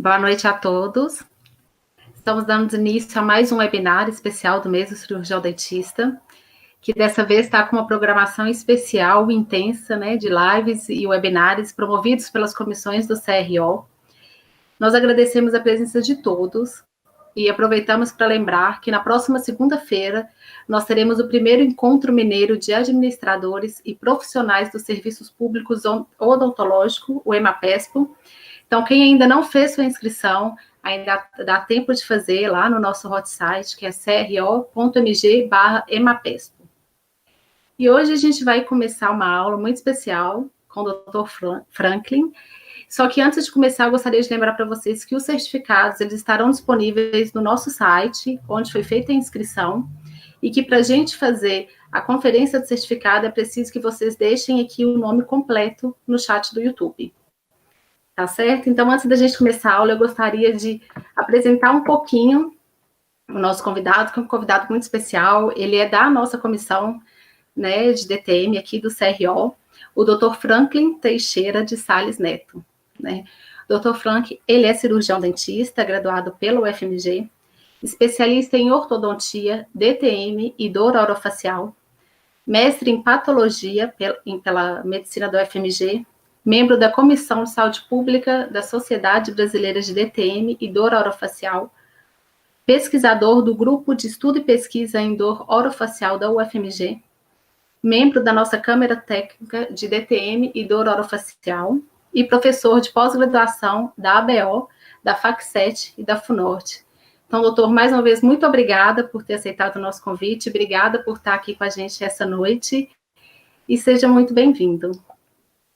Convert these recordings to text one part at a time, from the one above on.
Boa noite a todos. Estamos dando início a mais um webinar especial do mês do cirurgião dentista, que dessa vez está com uma programação especial, intensa, né, de lives e webinars promovidos pelas comissões do CRO. Nós agradecemos a presença de todos e aproveitamos para lembrar que na próxima segunda-feira nós teremos o primeiro encontro mineiro de administradores e profissionais dos serviços públicos odontológicos, o EMAPESPO. Então, quem ainda não fez sua inscrição, ainda dá tempo de fazer lá no nosso hot site, que é cro.mg/emapespo. E hoje a gente vai começar uma aula muito especial com o Dr. Franklin. Só que antes de começar, eu gostaria de lembrar para vocês que os certificados eles estarão disponíveis no nosso site, onde foi feita a inscrição, e que para a gente fazer a conferência do certificado é preciso que vocês deixem aqui o nome completo no chat do YouTube. Tá certo? Então, antes da gente começar a aula, eu gostaria de apresentar um pouquinho o nosso convidado, que é um convidado muito especial. Ele é da nossa comissão, né, de DTM aqui do CRO, o Dr. Franklin Teixeira de Sales Neto. Né? Dr. Frank, ele é cirurgião dentista, graduado pelo UFMG, especialista em ortodontia, DTM e dor orofacial, mestre em patologia pela medicina do UFMG, membro da Comissão de Saúde Pública da Sociedade Brasileira de DTM e Dor Orofacial, pesquisador do Grupo de Estudo e Pesquisa em Dor Orofacial da UFMG, membro da nossa Câmara Técnica de DTM e Dor Orofacial e professor de pós-graduação da ABO, da FACSET e da FUNORTE. Então, doutor, mais uma vez, muito obrigada por ter aceitado o nosso convite, obrigada por estar aqui com a gente essa noite e seja muito bem-vindo.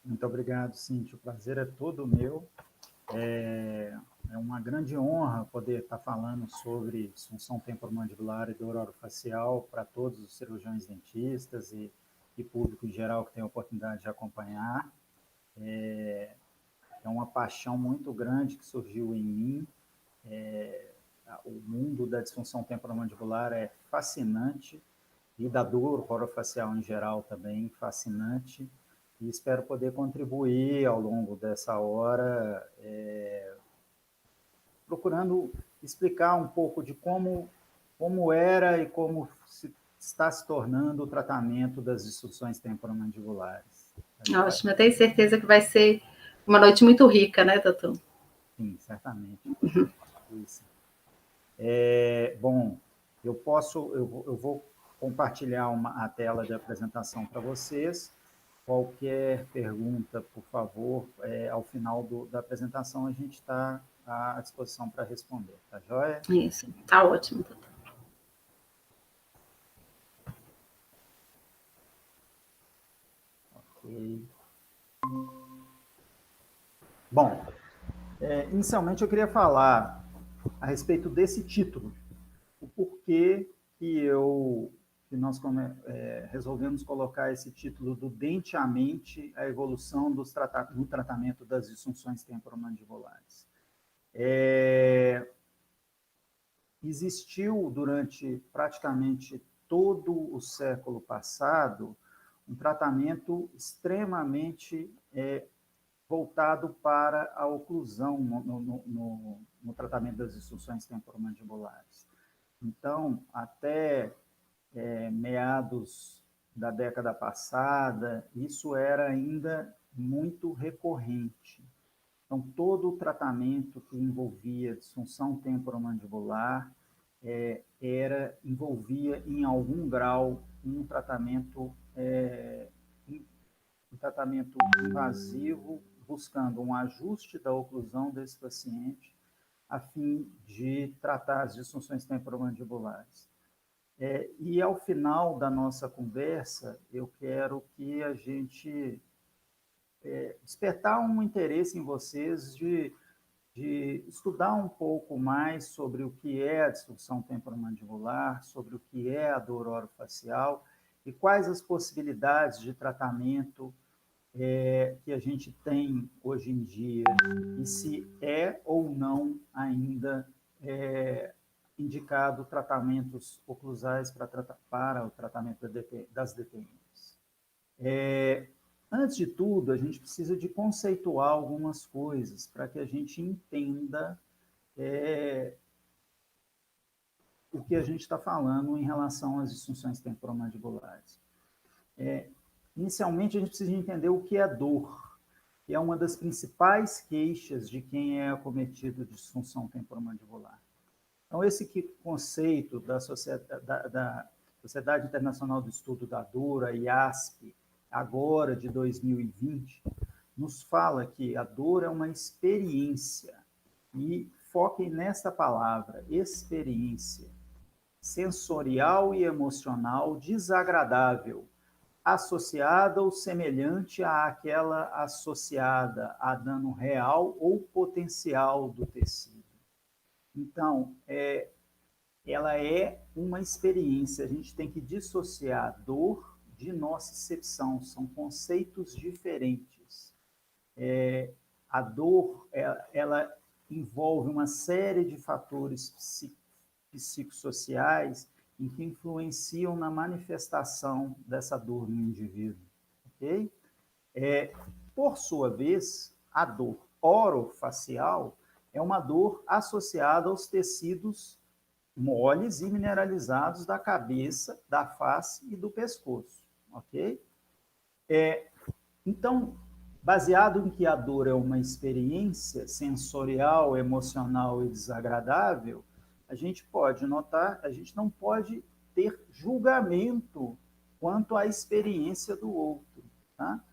Muito obrigado, Cíntia. O prazer é todo meu. É uma grande honra poder estar falando sobre disfunção temporomandibular e dor orofacial para todos os cirurgiões dentistas e público em geral que tem a oportunidade de acompanhar. É uma paixão muito grande que surgiu em mim. O mundo da disfunção temporomandibular é fascinante e da dor orofacial em geral também fascinante. E espero poder contribuir ao longo dessa hora, procurando explicar um pouco de como era e como está se tornando o tratamento das disfunções temporomandibulares. Ótimo, eu tenho certeza que vai ser uma noite muito rica, né, doutor? Sim, certamente. Bom, eu vou compartilhar a tela de apresentação para vocês. Qualquer pergunta, por favor, ao final da apresentação a gente está à disposição para responder, tá joia? Isso, tá ótimo, doutor. Ok. Bom, inicialmente eu queria falar a respeito desse título, o porquê que nós resolvemos colocar esse título do Dente à Mente, a evolução no tratamento das disfunções temporomandibulares. Existiu durante praticamente todo o século passado um tratamento extremamente voltado para a oclusão no tratamento das disfunções temporomandibulares. Então, até meados da década passada, isso era ainda muito recorrente. Então, todo o tratamento que envolvia disfunção temporomandibular envolvia, em algum grau, um tratamento invasivo, buscando um ajuste da oclusão desse paciente, a fim de tratar as disfunções temporomandibulares. E, ao final da nossa conversa, eu quero que a gente despertar um interesse em vocês de estudar um pouco mais sobre o que é a disfunção temporomandibular, sobre o que é a dor orofacial e quais as possibilidades de tratamento que a gente tem hoje em dia e se é ou não ainda indicado tratamentos oclusais para o tratamento das DTMs. Antes de tudo, a gente precisa de conceituar algumas coisas para que a gente entenda o que a gente está falando em relação às disfunções temporomandibulares. Inicialmente, a gente precisa entender o que é dor, que é uma das principais queixas de quem é acometido de disfunção temporomandibular. Então, esse conceito da Sociedade Internacional do Estudo da Dor, a IASP, agora de 2020, nos fala que a dor é uma experiência, e foquem nessa palavra, experiência, sensorial e emocional desagradável, associada ou semelhante àquela associada a dano real ou potencial do tecido. Então, ela é uma experiência, a gente tem que dissociar dor de nocicepção, são conceitos diferentes. A dor, ela envolve uma série de fatores psicossociais em que influenciam na manifestação dessa dor no indivíduo, ok? Por sua vez, a dor orofacial é uma dor associada aos tecidos moles e mineralizados da cabeça, da face e do pescoço, ok? Então, baseado em que a dor é uma experiência sensorial, emocional e desagradável, a gente pode notar, a gente não pode ter julgamento quanto à experiência do outro, tá?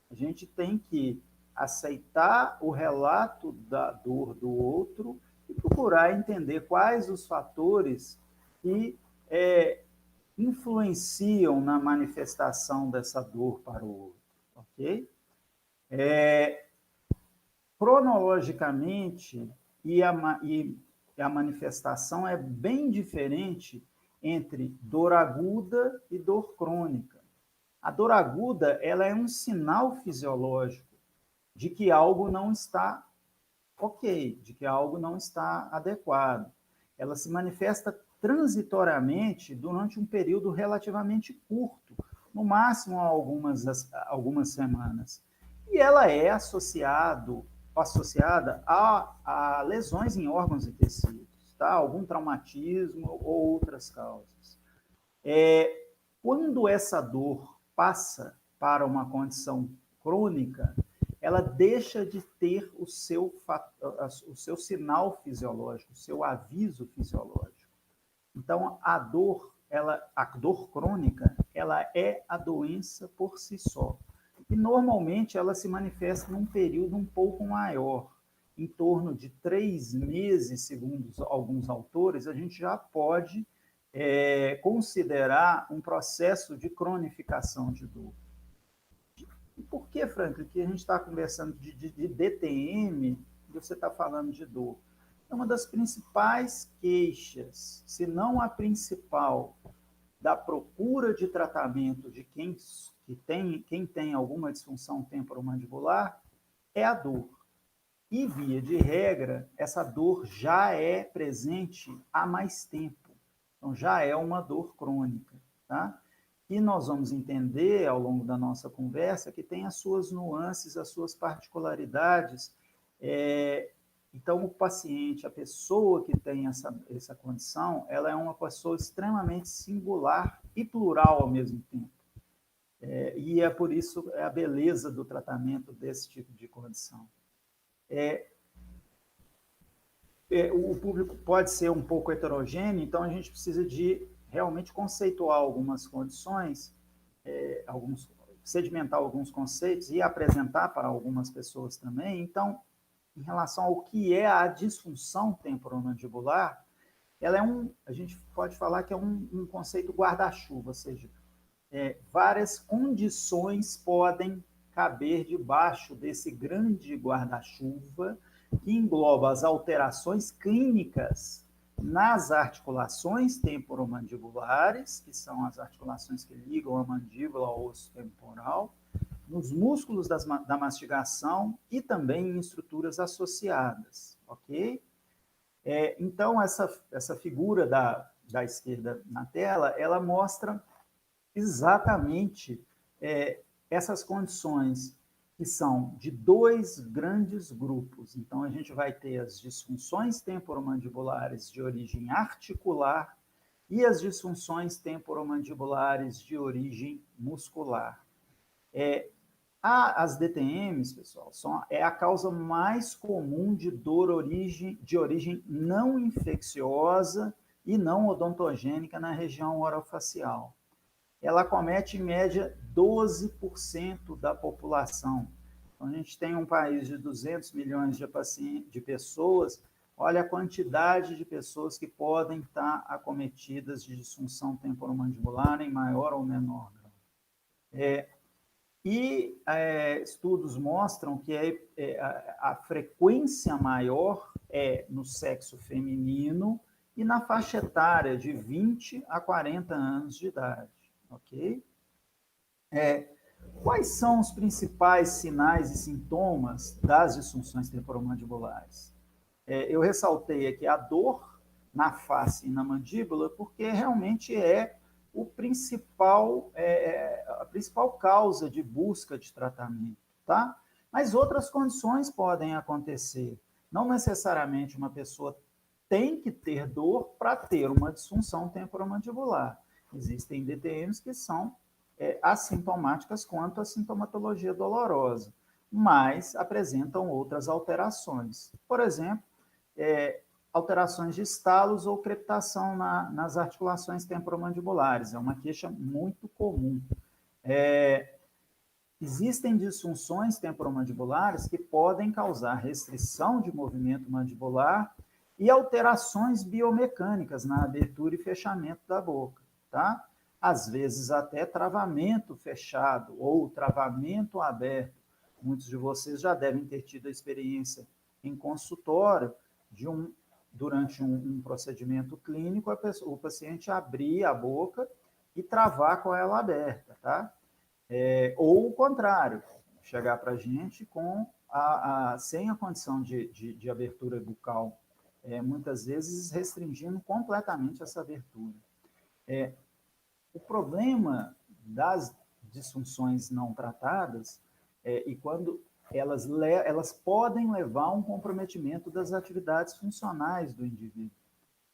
A gente tem que aceitar o relato da dor do outro e procurar entender quais os fatores que influenciam na manifestação dessa dor para o outro, ok? Cronologicamente, e a manifestação é bem diferente entre dor aguda e dor crônica. A dor aguda, ela é um sinal fisiológico de que algo não está ok, de que algo não está adequado. Ela se manifesta transitoriamente durante um período relativamente curto, no máximo algumas semanas. E ela é associada a lesões em órgãos e tecidos, tá? Algum traumatismo ou outras causas. Quando essa dor passa para uma condição crônica, ela deixa de ter o seu sinal fisiológico, o seu aviso fisiológico. Então, a dor crônica, ela é a doença por si só. E, normalmente, ela se manifesta num período um pouco maior, em torno de 3 meses, segundo alguns autores, a gente já pode considerar um processo de cronificação de dor. E por que, Franklin, que a gente está conversando de DTM e você está falando de dor? É uma das principais queixas, se não a principal, da procura de tratamento de quem tem alguma disfunção temporomandibular, é a dor. E, via de regra, essa dor já é presente há mais tempo. Então, já é uma dor crônica, tá? E nós vamos entender, ao longo da nossa conversa, que tem as suas nuances, as suas particularidades. Então, o paciente, a pessoa que tem essa condição, ela é uma pessoa extremamente singular e plural ao mesmo tempo. E é por isso a beleza do tratamento desse tipo de condição. O público pode ser um pouco heterogêneo, então a gente precisa de realmente conceituar algumas condições, sedimentar alguns conceitos e apresentar para algumas pessoas também. Então, em relação ao que é a disfunção temporomandibular, ela a gente pode falar que é um conceito guarda-chuva, ou seja, várias condições podem caber debaixo desse grande guarda-chuva que engloba as alterações clínicas nas articulações temporomandibulares, que são as articulações que ligam a mandíbula ao osso temporal, nos músculos da mastigação e também em estruturas associadas, ok? Então, essa figura da esquerda na tela, ela mostra exatamente essas condições que são de dois grandes grupos. Então, a gente vai ter as disfunções temporomandibulares de origem articular e as disfunções temporomandibulares de origem muscular. As DTMs, pessoal, é a causa mais comum de dor de origem não infecciosa e não odontogênica na região orofacial. Ela acomete, em média, 12% da população. Então, a gente tem um país de 200 milhões de pessoas, olha a quantidade de pessoas que podem estar acometidas de disfunção temporomandibular em maior ou menor grau. Estudos mostram que a frequência maior é no sexo feminino e na faixa etária de 20 a 40 anos de idade. Ok? Quais são os principais sinais e sintomas das disfunções temporomandibulares? Eu ressaltei aqui a dor na face e na mandíbula, porque realmente é a principal causa de busca de tratamento, tá? Mas outras condições podem acontecer. Não necessariamente uma pessoa tem que ter dor para ter uma disfunção temporomandibular. Existem DTMs que são assintomáticas quanto à sintomatologia dolorosa, mas apresentam outras alterações. Por exemplo, alterações de estalos ou crepitação nas articulações temporomandibulares. É uma queixa muito comum. Existem disfunções temporomandibulares que podem causar restrição de movimento mandibular e alterações biomecânicas na abertura e fechamento da boca, tá? Às vezes até travamento fechado ou travamento aberto. Muitos de vocês já devem ter tido a experiência em consultório durante um procedimento clínico, o paciente abrir a boca e travar com ela aberta, tá? Ou o contrário, chegar para a gente sem a condição de abertura bucal, muitas vezes restringindo completamente essa abertura. O problema das disfunções não tratadas e quando elas podem levar a um comprometimento das atividades funcionais do indivíduo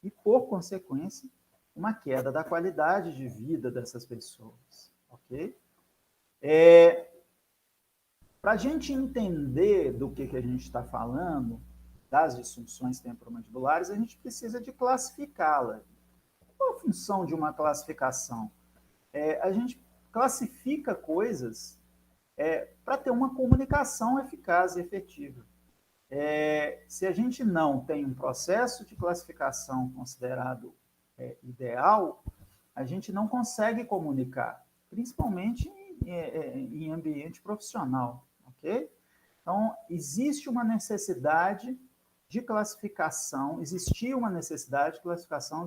e, por consequência, uma queda da qualidade de vida dessas pessoas, ok? Para a gente entender do que a gente está falando, das disfunções temporomandibulares, a gente precisa de classificá-la. Qual a função de uma classificação? A gente classifica coisas para ter uma comunicação eficaz e efetiva. Se a gente não tem um processo de classificação considerado ideal, a gente não consegue comunicar, principalmente em ambiente profissional, ok? Então, existia uma necessidade de classificação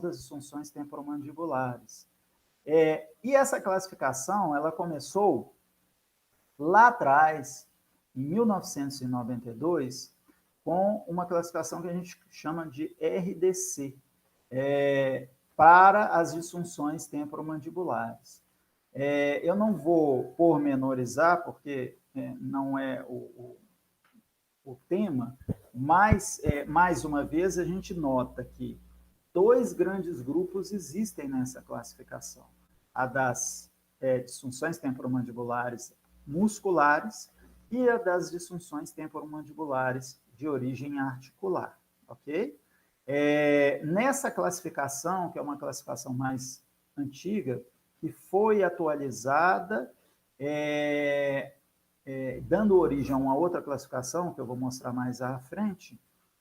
das disfunções temporomandibulares. E essa classificação, ela começou lá atrás, em 1992, com uma classificação que a gente chama de RDC, para as disfunções temporomandibulares. Eu não vou pormenorizar, porque não é o tema, mas, mais uma vez, a gente nota que dois grandes grupos existem nessa classificação. A das disfunções temporomandibulares musculares e a das disfunções temporomandibulares de origem articular, ok? Nessa classificação, que é uma classificação mais antiga, que foi atualizada, dando origem a uma outra classificação, que eu vou mostrar mais à frente,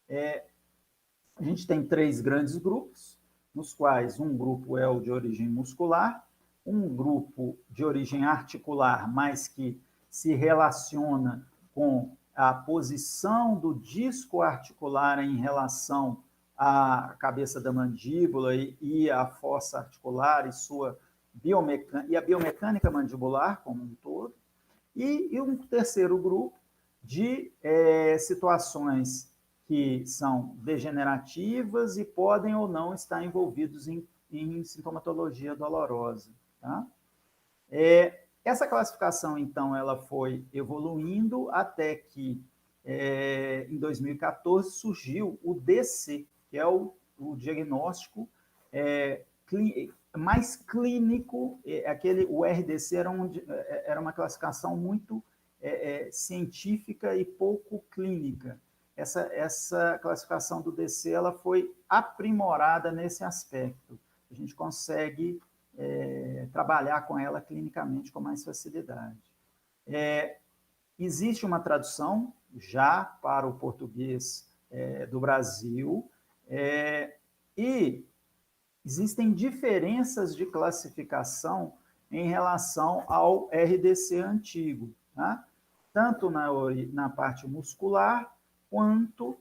a gente tem três grandes grupos, nos quais um grupo é o de origem muscular, um grupo de origem articular, mas que se relaciona com a posição do disco articular em relação à cabeça da mandíbula e à fossa articular e a biomecânica mandibular como um todo, e um terceiro grupo de situações que são degenerativas e podem ou não estar envolvidos em sintomatologia dolorosa. Tá? Essa classificação, então, ela foi evoluindo até que, em 2014, surgiu o DC, que é o diagnóstico mais clínico. O RDC era uma classificação muito científica e pouco clínica. Essa classificação do DC ela foi aprimorada nesse aspecto. A gente consegue trabalhar com ela clinicamente com mais facilidade. Existe uma tradução já para o português do Brasil, e existem diferenças de classificação em relação ao RDC antigo, tá? Tanto na parte muscular, quanto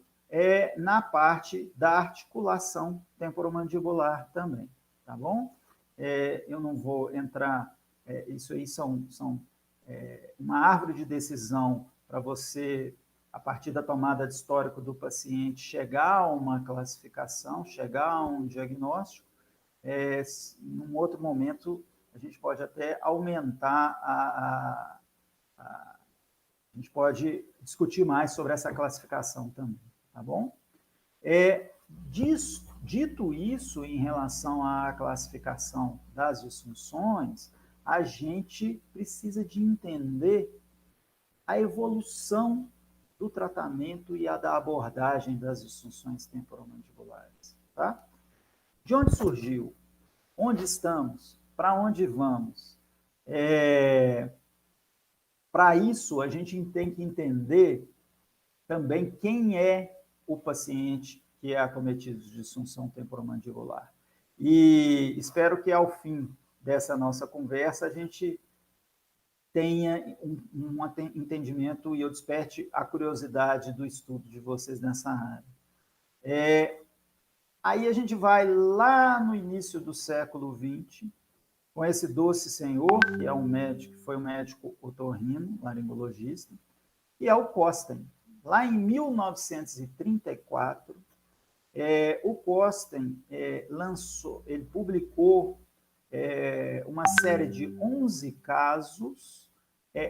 na parte da articulação temporomandibular também, tá bom? Eu não vou entrar, isso aí são uma árvore de decisão para você, a partir da tomada de histórico do paciente, chegar a uma classificação, chegar a um diagnóstico. Num outro momento, a gente pode até aumentar a gente pode discutir mais sobre essa classificação também, tá bom? Dito isso, em relação à classificação das disfunções, a gente precisa de entender a evolução do tratamento e a da abordagem das disfunções temporomandibulares, tá? De onde surgiu? Onde estamos? Para onde vamos? Para isso, a gente tem que entender também quem é o paciente que é acometido de disfunção temporomandibular. E espero que, ao fim dessa nossa conversa, a gente tenha um entendimento e eu desperte a curiosidade do estudo de vocês nessa área. Aí a gente vai lá no início do século XX, com esse doce senhor, que é foi um médico otorrino, laringologista, e é o Costen. Lá em 1934, o Costen ele publicou uma série de 11 casos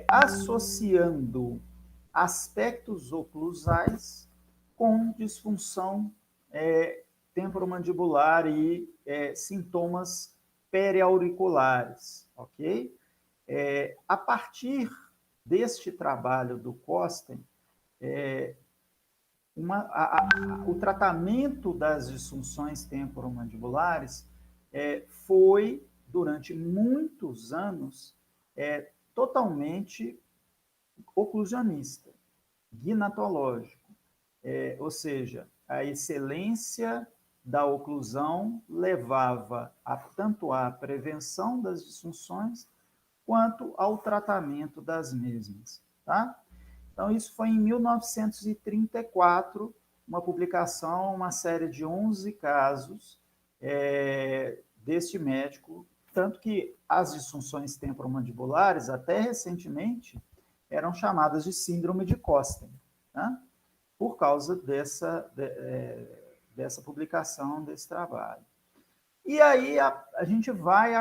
associando aspectos oclusais com disfunção temporomandibular e sintomas periauriculares, ok? A partir deste trabalho do Costen, o tratamento das disfunções temporomandibulares foi, durante muitos anos, totalmente oclusionista, gnatológico, ou seja, a excelência da oclusão levava tanto à prevenção das disfunções quanto ao tratamento das mesmas, tá? Então, isso foi em 1934, uma publicação, uma série de 11 casos deste médico, tanto que as disfunções temporomandibulares, até recentemente, eram chamadas de síndrome de Costen, tá? Por causa dessa publicação, desse trabalho. E aí a gente vai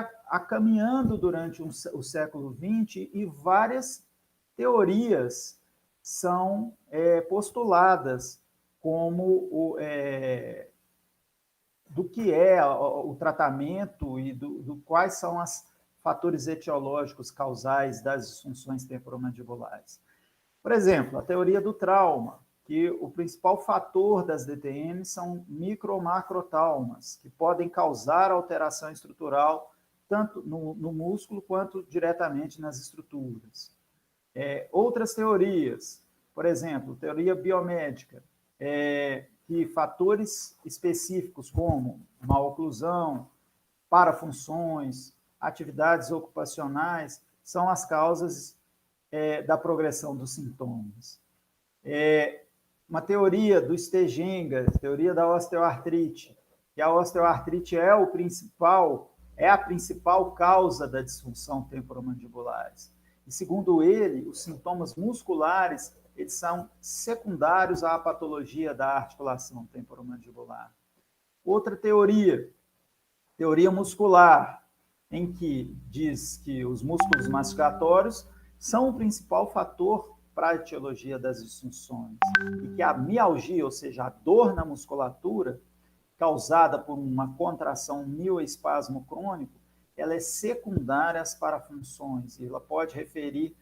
caminhando durante o século XX e várias teorias são postuladas como do que é o tratamento e do quais são os fatores etiológicos causais das disfunções temporomandibulares. Por exemplo, a teoria do trauma, que o principal fator das DTM são micro ou macrotraumas, que podem causar alteração estrutural tanto no músculo quanto diretamente nas estruturas. Outras teorias, por exemplo, teoria biomédica, que fatores específicos como má oclusão, parafunções, atividades ocupacionais, são as causas da progressão dos sintomas. Uma teoria do Stegenga, teoria da osteoartrite, que a osteoartrite é a principal causa da disfunção temporomandibulares. E, segundo ele, os sintomas musculares eles são secundários à patologia da articulação temporomandibular. Outra teoria muscular, em que diz que os músculos mastigatórios são o principal fator para a etiologia das disfunções e que a mialgia, ou seja, a dor na musculatura, causada por uma contração mioespasmo crônico, ela é secundária às parafunções e ela pode referir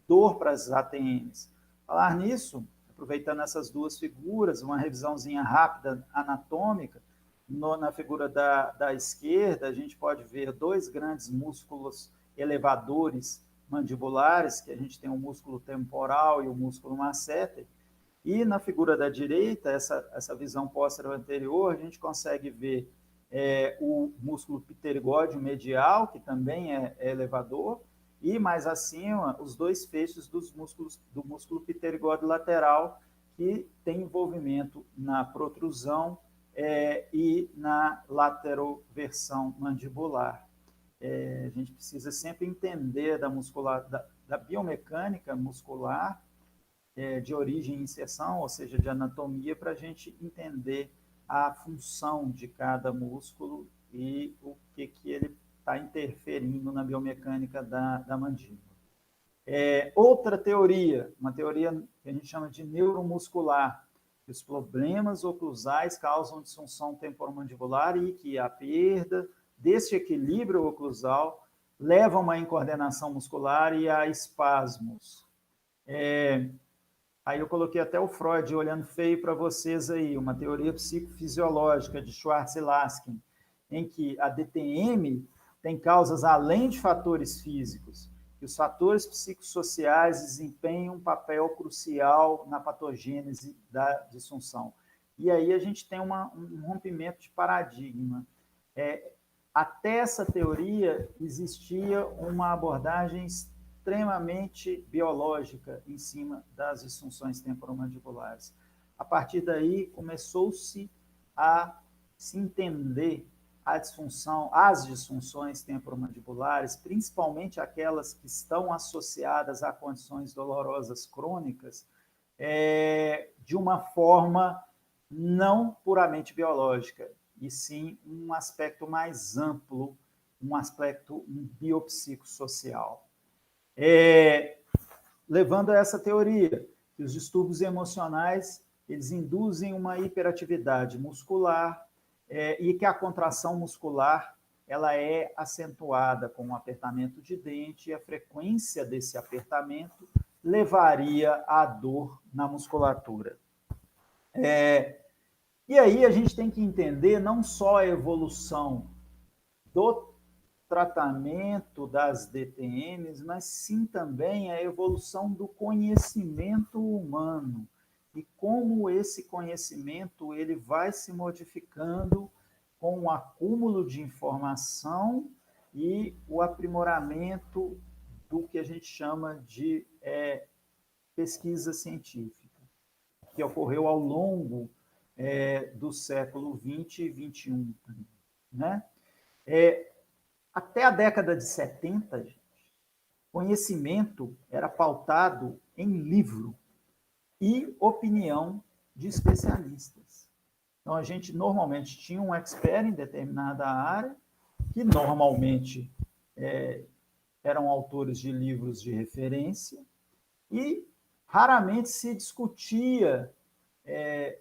dor para as ATMs. Falar nisso, aproveitando essas duas figuras, uma revisãozinha rápida anatômica, na figura da esquerda, a gente pode ver dois grandes músculos elevadores mandibulares, que a gente tem o músculo temporal e o músculo masseter, e na figura da direita, essa visão póstero anterior, a gente consegue ver o músculo pterigóide medial, que também é elevador, e mais acima, os dois feixes do músculo pterigóide lateral, que tem envolvimento na protrusão e na lateroversão mandibular. A gente precisa sempre entender da biomecânica muscular, de origem e inserção, ou seja, de anatomia, para a gente entender a função de cada músculo e o que ele está interferindo na biomecânica da mandíbula. Outra teoria, uma teoria que a gente chama de neuromuscular, que os problemas oclusais causam disfunção temporomandibular e que a perda desse equilíbrio oclusal leva a uma incoordenação muscular e a espasmos. Aí eu coloquei até o Freud olhando feio para vocês aí, uma teoria psicofisiológica de Schwartz e Laskin, em que a DTM tem causas além de fatores físicos, e os fatores psicossociais desempenham um papel crucial na patogênese da disfunção. E aí a gente tem um rompimento de paradigma. Até essa teoria existia uma abordagem extremamente biológica em cima das disfunções temporomandibulares. A partir daí, começou-se a se entender as disfunções temporomandibulares, principalmente aquelas que estão associadas a condições dolorosas crônicas, de uma forma não puramente biológica, e sim um aspecto mais amplo, um aspecto biopsicossocial. Levando a essa teoria, que os distúrbios emocionais eles induzem uma hiperatividade muscular e que a contração muscular ela é acentuada com o apertamento de dente e a frequência desse apertamento levaria à dor na musculatura. E aí a gente tem que entender não só a evolução do tratamento das DTMs, mas sim também a evolução do conhecimento humano e como esse conhecimento ele vai se modificando com o acúmulo de informação e o aprimoramento do que a gente chama de pesquisa científica, que ocorreu ao longo do século XX e XXI. Né? Até a década de 70, gente, conhecimento era pautado em livro e opinião de especialistas. Então, a gente normalmente tinha um expert em determinada área, que normalmente eram autores de livros de referência, e raramente se discutia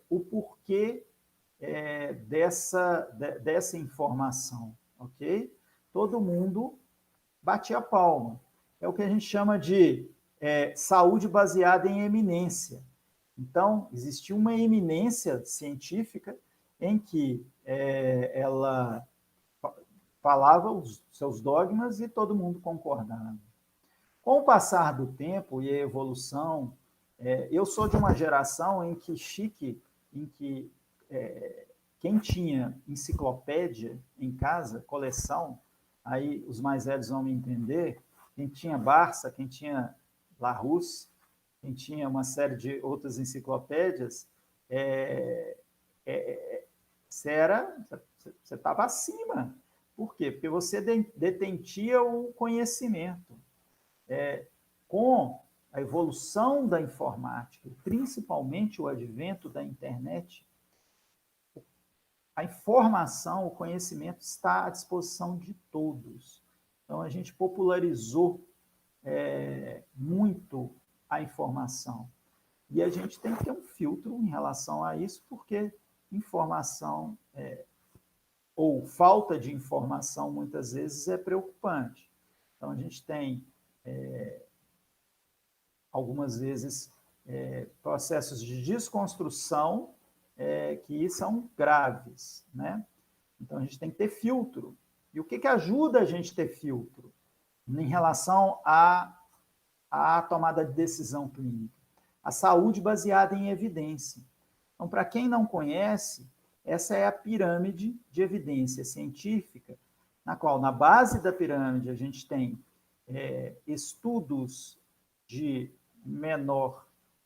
o porquê dessa informação, ok? Todo mundo batia a palma. É o que a gente chama de saúde baseada em eminência. Então, existia uma eminência científica em que ela falava os seus dogmas e todo mundo concordava. Com o passar do tempo e a evolução, eu sou de uma geração em que quem tinha enciclopédia em casa, coleção, aí os mais velhos vão me entender, quem tinha Barça, quem tinha Larousse, quem tinha uma série de outras enciclopédias, você estava acima. Por quê? Porque você detentia o conhecimento. Com a evolução da informática, principalmente o advento da internet, a informação, o conhecimento está à disposição de todos. Então, a gente popularizou muito a informação. E a gente tem que ter um filtro em relação a isso, porque informação ou falta de informação, muitas vezes, é preocupante. Então, a gente tem, algumas vezes, processos de desconstrução que são graves, né? Então, a gente tem que ter filtro. E o que ajuda a gente a ter filtro em relação à tomada de decisão clínica? A saúde baseada em evidência. Então, para quem não conhece, essa é a pirâmide de evidência científica, na qual, na base da pirâmide, a gente tem estudos de menor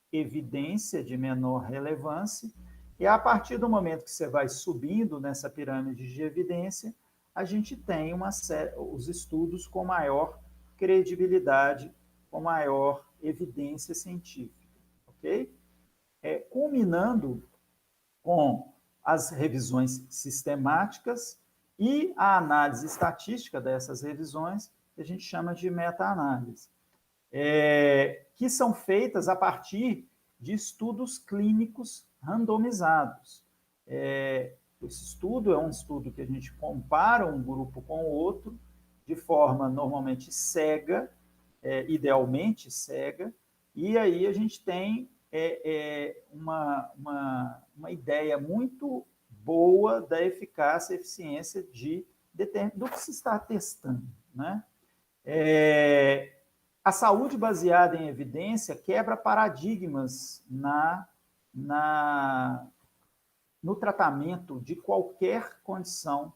evidência, de menor relevância, e a partir do momento que você vai subindo nessa pirâmide de evidência, a gente tem os estudos com maior credibilidade, com maior evidência científica, ok? Culminando com as revisões sistemáticas e a análise estatística dessas revisões, que a gente chama de meta-análise, que são feitas a partir de estudos clínicos randomizados. Esse estudo é um estudo que a gente compara um grupo com o outro, de forma normalmente cega, idealmente cega, e aí a gente tem uma ideia muito boa da eficácia e eficiência do que se está testando, né? A saúde baseada em evidência quebra paradigmas no tratamento de qualquer condição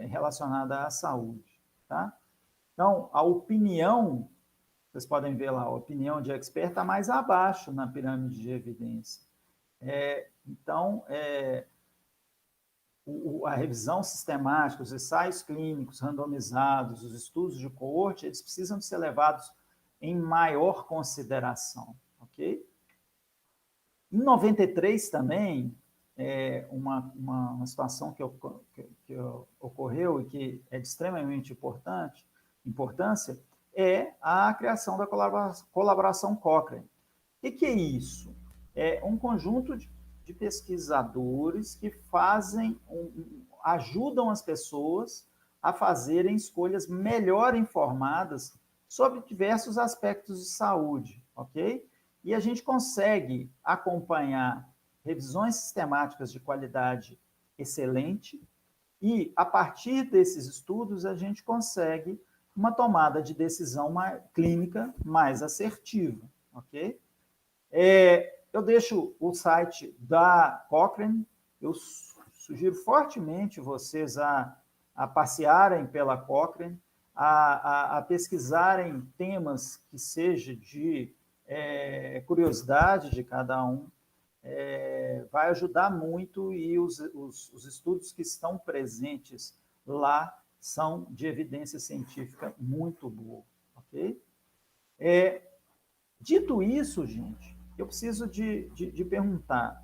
relacionada à saúde, tá? Então, a opinião, vocês podem ver lá, a opinião de expert está mais abaixo na pirâmide de evidência. Então, a revisão sistemática, os ensaios clínicos randomizados, os estudos de coorte, eles precisam ser levados em maior consideração, ok? Em 93 também, uma situação que ocorreu e que é de extremamente importância é a criação da colaboração Cochrane. O que é isso? É um conjunto de pesquisadores que ajudam as pessoas a fazerem escolhas melhor informadas sobre diversos aspectos de saúde, ok? E a gente consegue acompanhar revisões sistemáticas de qualidade excelente e, a partir desses estudos, a gente consegue uma tomada de decisão clínica mais assertiva, ok? Eu deixo o site da Cochrane, eu sugiro fortemente vocês a passearem pela Cochrane, a pesquisarem temas que sejam de curiosidade de cada um, vai ajudar muito, e os estudos que estão presentes lá são de evidência científica muito boa, ok? Dito isso, gente, eu preciso de perguntar,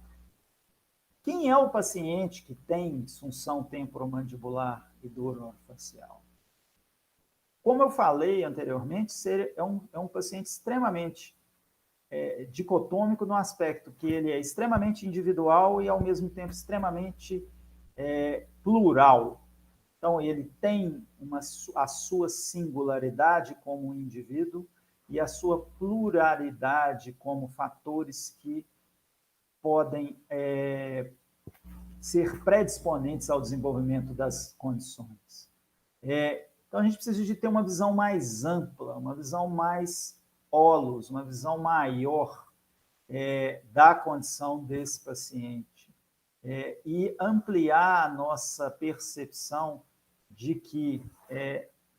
quem é o paciente que tem disfunção temporomandibular e dor orofacial? Como eu falei anteriormente, é um paciente extremamente dicotômico no aspecto que ele é extremamente individual e, ao mesmo tempo, extremamente plural. Então, ele tem a sua singularidade como indivíduo e a sua pluralidade como fatores que podem ser predisponentes ao desenvolvimento das condições. Então, a gente precisa de ter uma visão mais ampla, uma visão mais holos, uma visão maior da condição desse paciente, e ampliar a nossa percepção de que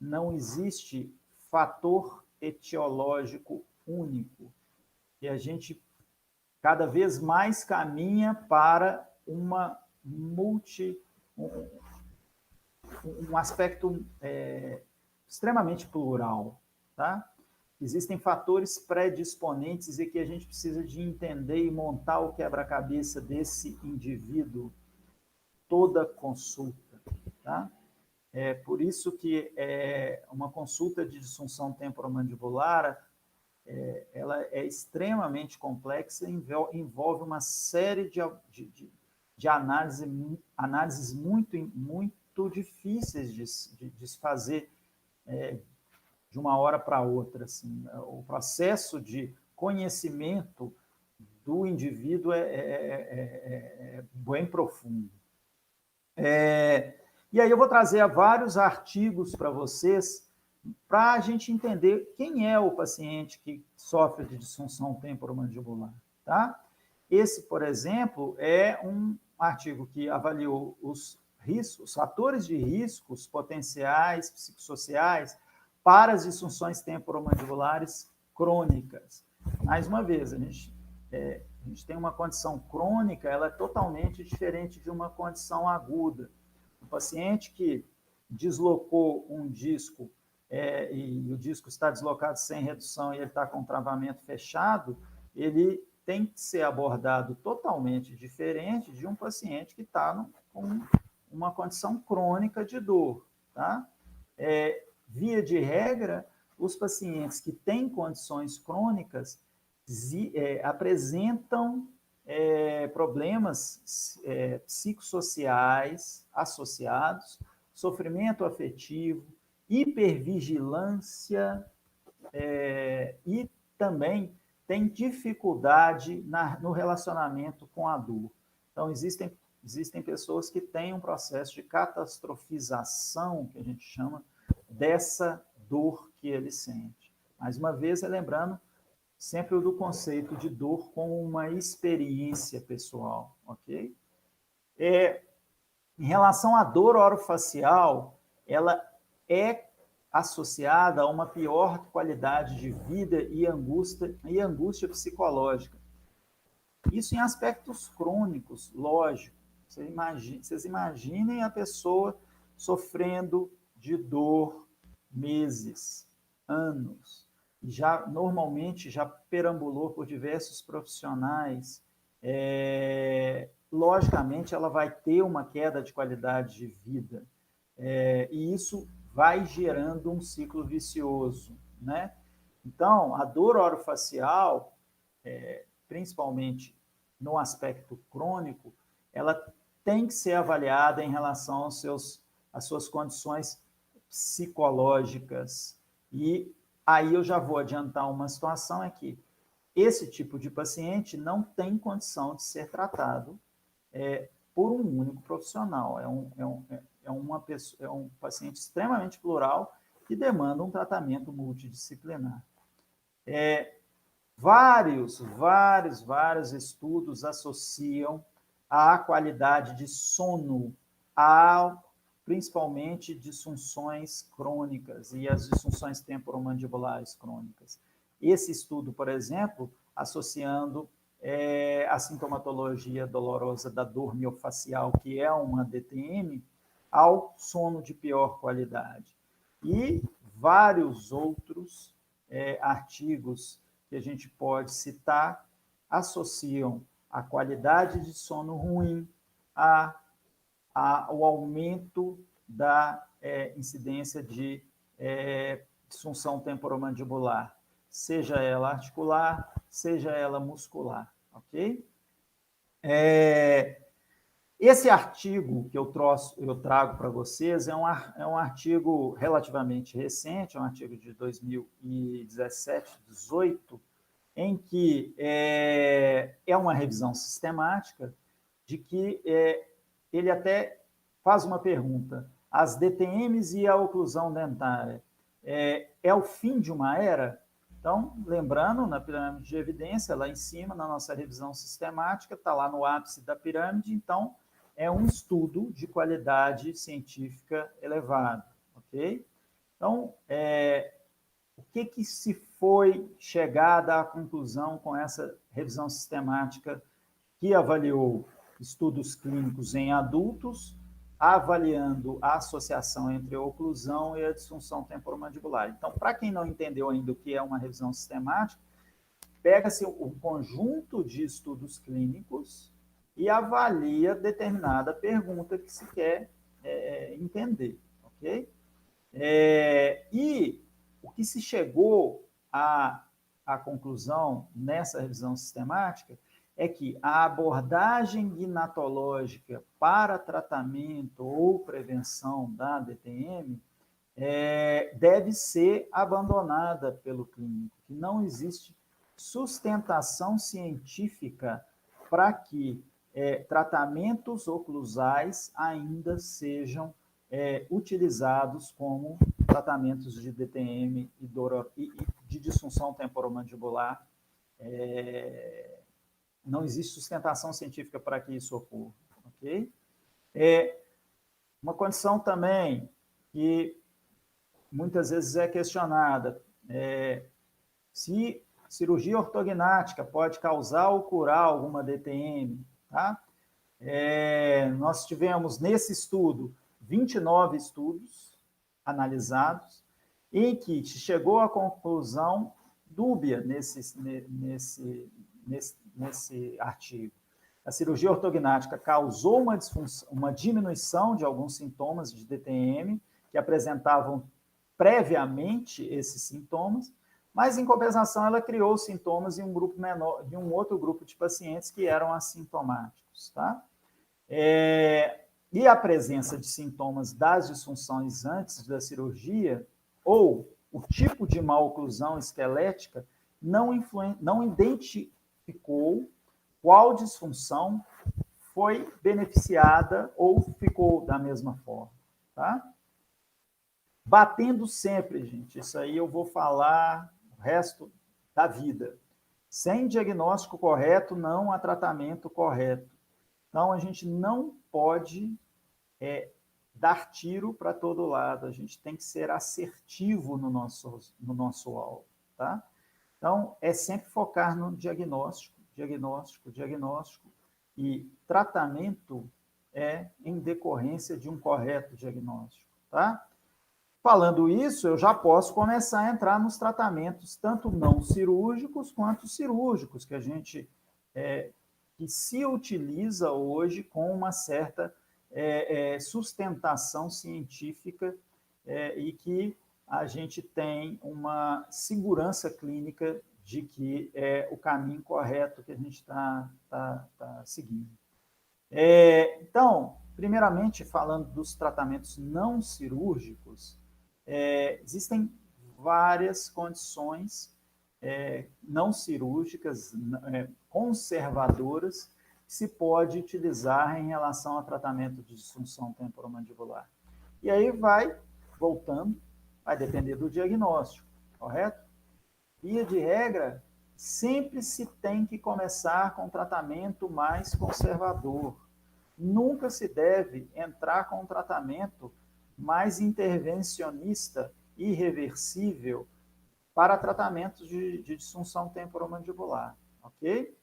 não existe fator etiológico único, e a gente cada vez mais caminha para um aspecto extremamente plural, tá? Existem fatores predisponentes e que a gente precisa de entender e montar o quebra-cabeça desse indivíduo toda consulta, tá? É por isso que uma consulta de disfunção temporomandibular ela é extremamente complexa e envolve uma série de análises muito difíceis de se fazer de uma hora para outra. Assim. O processo de conhecimento do indivíduo é bem profundo. E aí eu vou trazer vários artigos para vocês para a gente entender quem é o paciente que sofre de disfunção temporomandibular. Tá? Esse, por exemplo, é um artigo que avaliou os riscos, os fatores de riscos potenciais psicossociais para as disfunções temporomandibulares crônicas. Mais uma vez, a gente tem uma condição crônica, ela é totalmente diferente de uma condição aguda. O paciente que deslocou um disco e o disco está deslocado sem redução e ele está com travamento fechado, ele tem que ser abordado totalmente diferente de um paciente que está com uma condição crônica de dor. Tá? Via de regra, os pacientes que têm condições crônicas apresentam problemas psicossociais associados, sofrimento afetivo, hipervigilância e também tem dificuldade no relacionamento com a dor. Então, existem pessoas que têm um processo de catastrofização, que a gente chama, dessa dor que ele sente. Mais uma vez, lembrando sempre do conceito de dor como uma experiência pessoal, ok? Em relação à dor orofacial, ela é associada a uma pior qualidade de vida e angústia psicológica. Isso em aspectos crônicos, lógico. Vocês imaginem a pessoa sofrendo de dor meses, anos, e normalmente já perambulou por diversos profissionais. Logicamente, ela vai ter uma queda de qualidade de vida. E isso vai gerando um ciclo vicioso, né? Então, a dor orofacial, principalmente no aspecto crônico, ela tem que ser avaliada em relação às suas condições psicológicas. E aí eu já vou adiantar uma situação, é que esse tipo de paciente não tem condição de ser tratado por um único profissional. É um paciente extremamente plural que demanda um tratamento multidisciplinar. Vários estudos associam a qualidade de sono principalmente disfunções crônicas e as disfunções temporomandibulares crônicas. Esse estudo, por exemplo, associando a sintomatologia dolorosa da dor miofacial, que é uma DTM, ao sono de pior qualidade. E vários outros artigos que a gente pode citar associam a qualidade de sono ruim ao aumento da incidência de disfunção temporomandibular, seja ela articular, seja ela muscular, ok? Esse artigo que eu trago para vocês é um artigo relativamente recente, é um artigo de 2017, 18, em que é uma revisão sistemática de que ele até faz uma pergunta: as DTMs e a oclusão dentária é o fim de uma era? Então, lembrando, na pirâmide de evidência, lá em cima, na nossa revisão sistemática, está lá no ápice da pirâmide, então é um estudo de qualidade científica elevada, ok? Então, o que se foi chegada à conclusão com essa revisão sistemática que avaliou estudos clínicos em adultos, avaliando a associação entre a oclusão e a disfunção temporomandibular? Então, para quem não entendeu ainda o que é uma revisão sistemática, pega-se um conjunto de estudos clínicos e avalia determinada pergunta que se quer entender, ok? ok? E o que se chegou à conclusão nessa revisão sistemática é que a abordagem gnatológica para tratamento ou prevenção da DTM deve ser abandonada pelo clínico, que não existe sustentação científica para que tratamentos oclusais ainda sejam utilizados como tratamentos de DTM e de disfunção temporomandibular. Não existe sustentação científica para que isso ocorra, ok? Uma condição também que muitas vezes é questionada, se cirurgia ortognática pode causar ou curar alguma DTM, tá? Nós tivemos nesse estudo 29 estudos analisados, em que se chegou à conclusão dúbia nesse artigo. A cirurgia ortognática causou uma diminuição de alguns sintomas de DTM que apresentavam previamente esses sintomas, mas, em compensação, ela criou sintomas em um grupo menor, de um outro grupo de pacientes que eram assintomáticos, tá? E a presença de sintomas das disfunções antes da cirurgia, ou o tipo de maloclusão esquelética, não identificou qual disfunção foi beneficiada ou ficou da mesma forma, tá? Batendo sempre, gente, isso aí eu vou falar o resto da vida. Sem diagnóstico correto, não há tratamento correto. Então, a gente não pode dar tiro para todo lado, a gente tem que ser assertivo no nosso alvo, tá? Então, é sempre focar no diagnóstico, e tratamento em decorrência de um correto diagnóstico, tá? Falando isso, eu já posso começar a entrar nos tratamentos, tanto não cirúrgicos quanto cirúrgicos, que a gente que se utiliza hoje com uma certa sustentação científica e que a gente tem uma segurança clínica de que é o caminho correto que a gente está seguindo. Então, primeiramente, falando dos tratamentos não cirúrgicos, existem várias condições não cirúrgicas, conservadoras, que se pode utilizar em relação ao tratamento de disfunção temporomandibular. E aí voltando, vai depender do diagnóstico, correto? Via de regra, sempre se tem que começar com um tratamento mais conservador. Nunca se deve entrar com um tratamento mais intervencionista, irreversível, para tratamentos de disfunção temporomandibular, ok?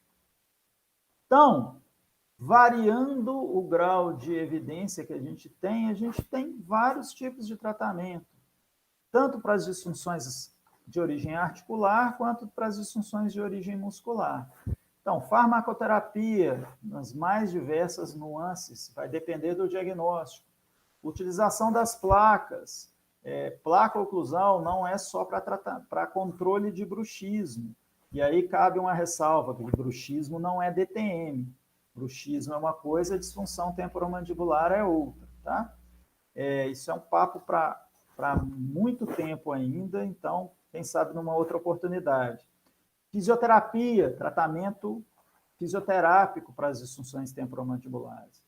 Então, variando o grau de evidência que a gente tem vários tipos de tratamento, tanto para as disfunções de origem articular, quanto para as disfunções de origem muscular. Então, farmacoterapia, nas mais diversas nuances, vai depender do diagnóstico. Utilização das placas. Placa oclusal não é só para controle de bruxismo. E aí cabe uma ressalva, que bruxismo não é DTM. Bruxismo é uma coisa, disfunção temporomandibular é outra, tá? Isso é um papo para muito tempo ainda, então, quem sabe numa outra oportunidade. Fisioterapia, tratamento fisioterápico para as disfunções temporomandibulares.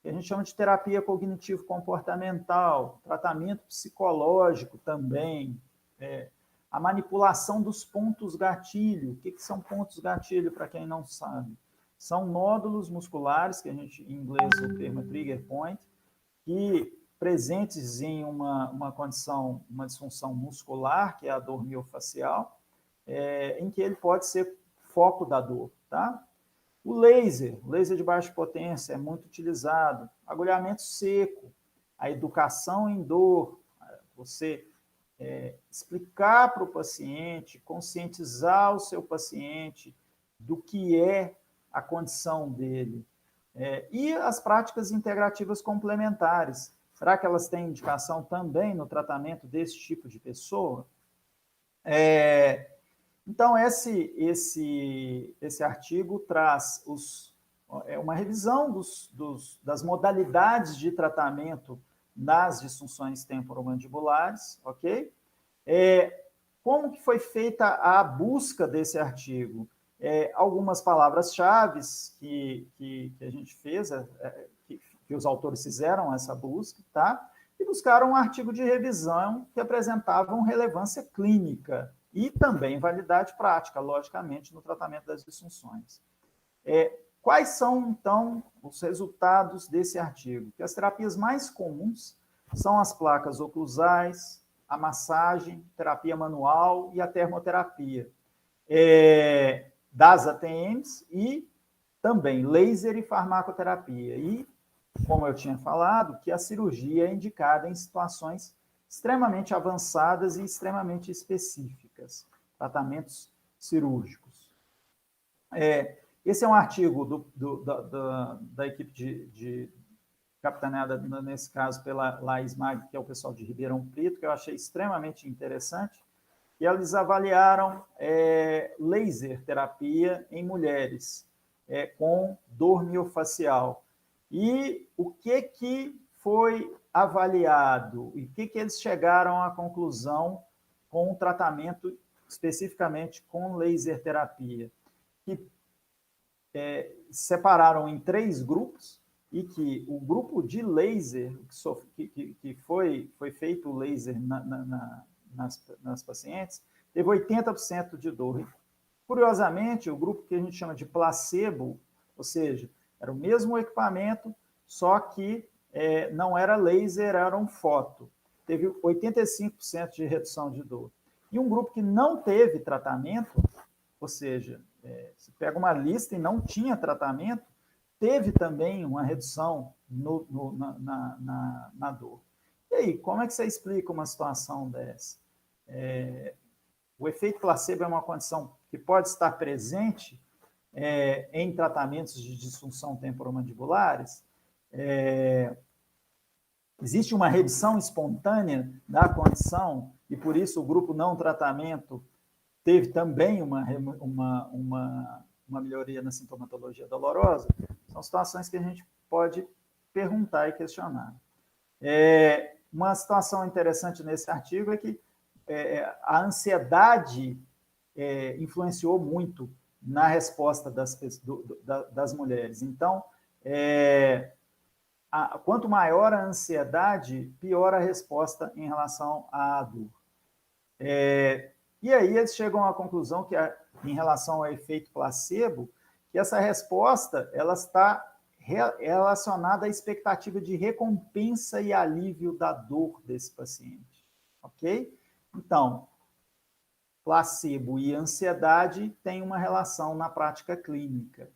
Que a gente chama de terapia cognitivo-comportamental, tratamento psicológico também, a manipulação dos pontos gatilho. O que são pontos gatilho, para quem não sabe? São nódulos musculares, que a gente, em inglês, o termo é trigger point, que presentes em uma condição, uma disfunção muscular, que é a dor miofacial, em que ele pode ser foco da dor, tá? O laser de baixa potência é muito utilizado. Agulhamento seco, a educação em dor, você explicar para o paciente, conscientizar o seu paciente do que é a condição dele. E as práticas integrativas complementares, Será que elas têm indicação também no tratamento desse tipo de pessoa? Então, esse artigo traz uma revisão das modalidades de tratamento nas disfunções temporomandibulares, ok? Como que foi feita a busca desse artigo? Algumas palavras-chave que a gente fez, que os autores fizeram essa busca, tá? E buscaram um artigo de revisão que apresentavam relevância clínica e também validade prática, logicamente, no tratamento das disfunções. Quais são, então, os resultados desse artigo? Que as terapias mais comuns são as placas oclusais, a massagem, terapia manual e a termoterapia das ATMs e também laser e farmacoterapia. E, como eu tinha falado, que a cirurgia é indicada em situações extremamente avançadas e extremamente específicas, tratamentos cirúrgicos. Esse é um artigo da equipe capitaneada, nesse caso, pela Laís Mag, que é o pessoal de Ribeirão Preto, que eu achei extremamente interessante, e eles avaliaram laser terapia em mulheres com dor miofacial. E o que foi avaliado e o que eles chegaram à conclusão com o tratamento especificamente com laser terapia? Que separaram em 3 grupos e que o grupo de laser, que foi feito o laser nas pacientes, teve 80% de dor. Curiosamente, o grupo que a gente chama de placebo, ou seja, era o mesmo equipamento, só que não era laser, era um foto. Teve 85% de redução de dor. E um grupo que não teve tratamento, ou seja, se pega uma lista e não tinha tratamento, teve também uma redução na dor. E aí, como é que você explica uma situação dessa? O efeito placebo é uma condição que pode estar presente em tratamentos de disfunção temporomandibulares. Existe uma redução espontânea da condição e, por isso, o grupo não tratamento teve também uma melhoria na sintomatologia dolorosa. São situações que a gente pode perguntar e questionar. Uma situação interessante nesse artigo é que a ansiedade influenciou muito na resposta das mulheres. Então, quanto maior a ansiedade, pior a resposta em relação à dor. E aí eles chegam à conclusão que, em relação ao efeito placebo, que essa resposta ela está relacionada à expectativa de recompensa e alívio da dor desse paciente. Ok? Então, placebo e ansiedade têm uma relação na prática clínica.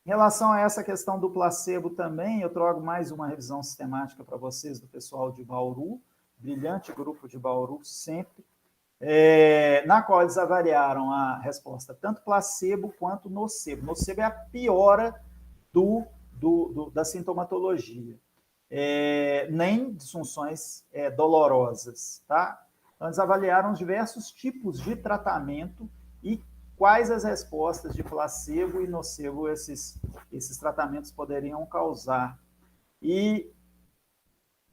Em relação a essa questão do placebo também, eu trago mais uma revisão sistemática para vocês do pessoal de Bauru, brilhante grupo de Bauru, sempre, na qual eles avaliaram a resposta tanto placebo quanto nocebo. Nocebo é a piora da sintomatologia, nem disfunções dolorosas, tá? Então, eles avaliaram diversos tipos de tratamento e quais as respostas de placebo e nocebo esses tratamentos poderiam causar. E,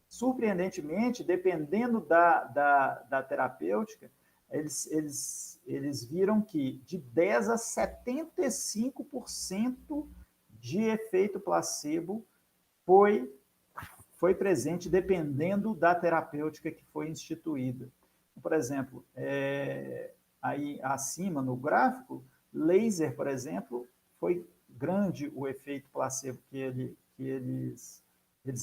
surpreendentemente, dependendo da terapêutica, eles viram que de 10% a 75% de efeito placebo foi presente, dependendo da terapêutica que foi instituída. Por exemplo, aí acima no gráfico, laser, por exemplo, foi grande o efeito placebo que eles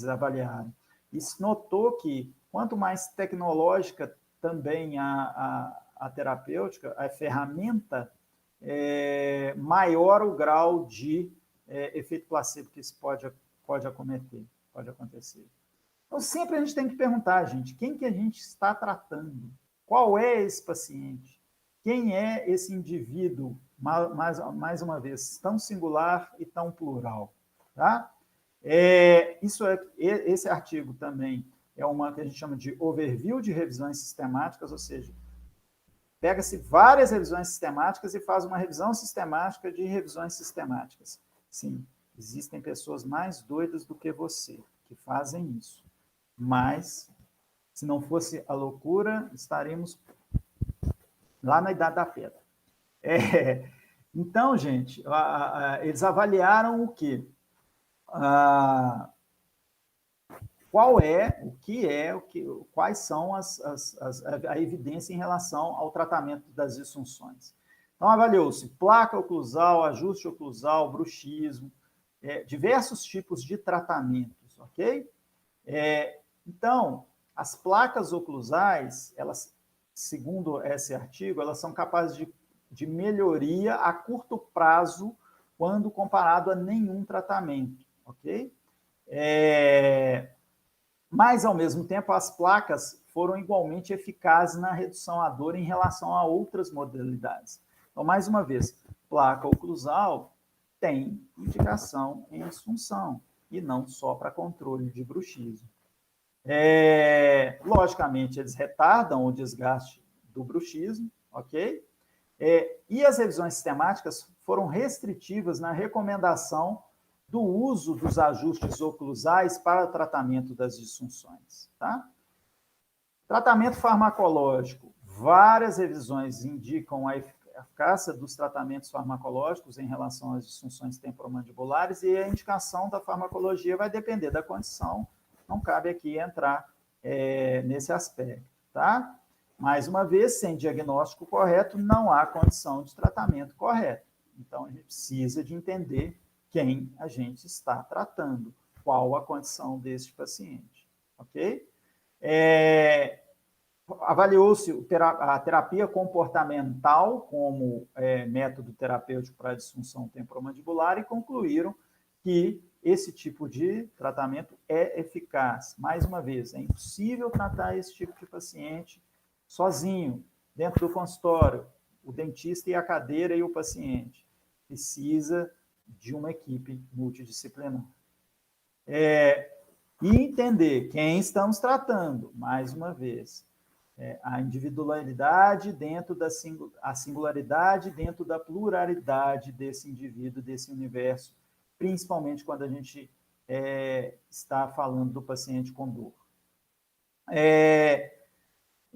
avaliaram. E se notou que quanto mais tecnológica também a terapêutica, a ferramenta, maior o grau de efeito placebo que isso pode acontecer. Então, sempre a gente tem que perguntar, gente, quem que a gente está tratando? Qual é esse paciente? Quem é esse indivíduo, mais uma vez, tão singular e tão plural? Tá? Esse artigo também é uma que a gente chama de overview de revisões sistemáticas, ou seja, pega-se várias revisões sistemáticas e faz uma revisão sistemática de revisões sistemáticas. Sim, existem pessoas mais doidas do que você que fazem isso. Mas, se não fosse a loucura, estaríamos lá na Idade da Pedra. Então, gente, eles avaliaram o quê? Quais são a evidência em relação ao tratamento das disfunções. Então, avaliou-se placa oclusal, ajuste oclusal, bruxismo, diversos tipos de tratamentos, ok? Então, as placas oclusais, elas, segundo esse artigo, elas são capazes de melhoria a curto prazo quando comparado a nenhum tratamento, ok? Mas, ao mesmo tempo, as placas foram igualmente eficazes na redução à dor em relação a outras modalidades. Então, mais uma vez, placa oclusal tem indicação em disfunção, e não só para controle de bruxismo. Logicamente, eles retardam o desgaste do bruxismo, ok? E as revisões sistemáticas foram restritivas na recomendação do uso dos ajustes oclusais para o tratamento das disfunções. Tá? Tratamento farmacológico. Várias revisões indicam a eficácia dos tratamentos farmacológicos em relação às disfunções temporomandibulares e a indicação da farmacologia vai depender da condição. Não cabe aqui entrar nesse aspecto. Tá? Mais uma vez, sem diagnóstico correto, não há condição de tratamento correto. Então, a gente precisa de entender quem a gente está tratando, qual a condição deste paciente, ok? Avaliou-se a terapia comportamental como método terapêutico para a disfunção temporomandibular e concluíram que esse tipo de tratamento é eficaz. Mais uma vez, é impossível tratar esse tipo de paciente sozinho, dentro do consultório, o dentista e a cadeira e o paciente. Precisa de uma equipe multidisciplinar. E entender quem estamos tratando, mais uma vez, a individualidade dentro a singularidade dentro da pluralidade desse indivíduo, desse universo, principalmente quando a gente está falando do paciente com dor.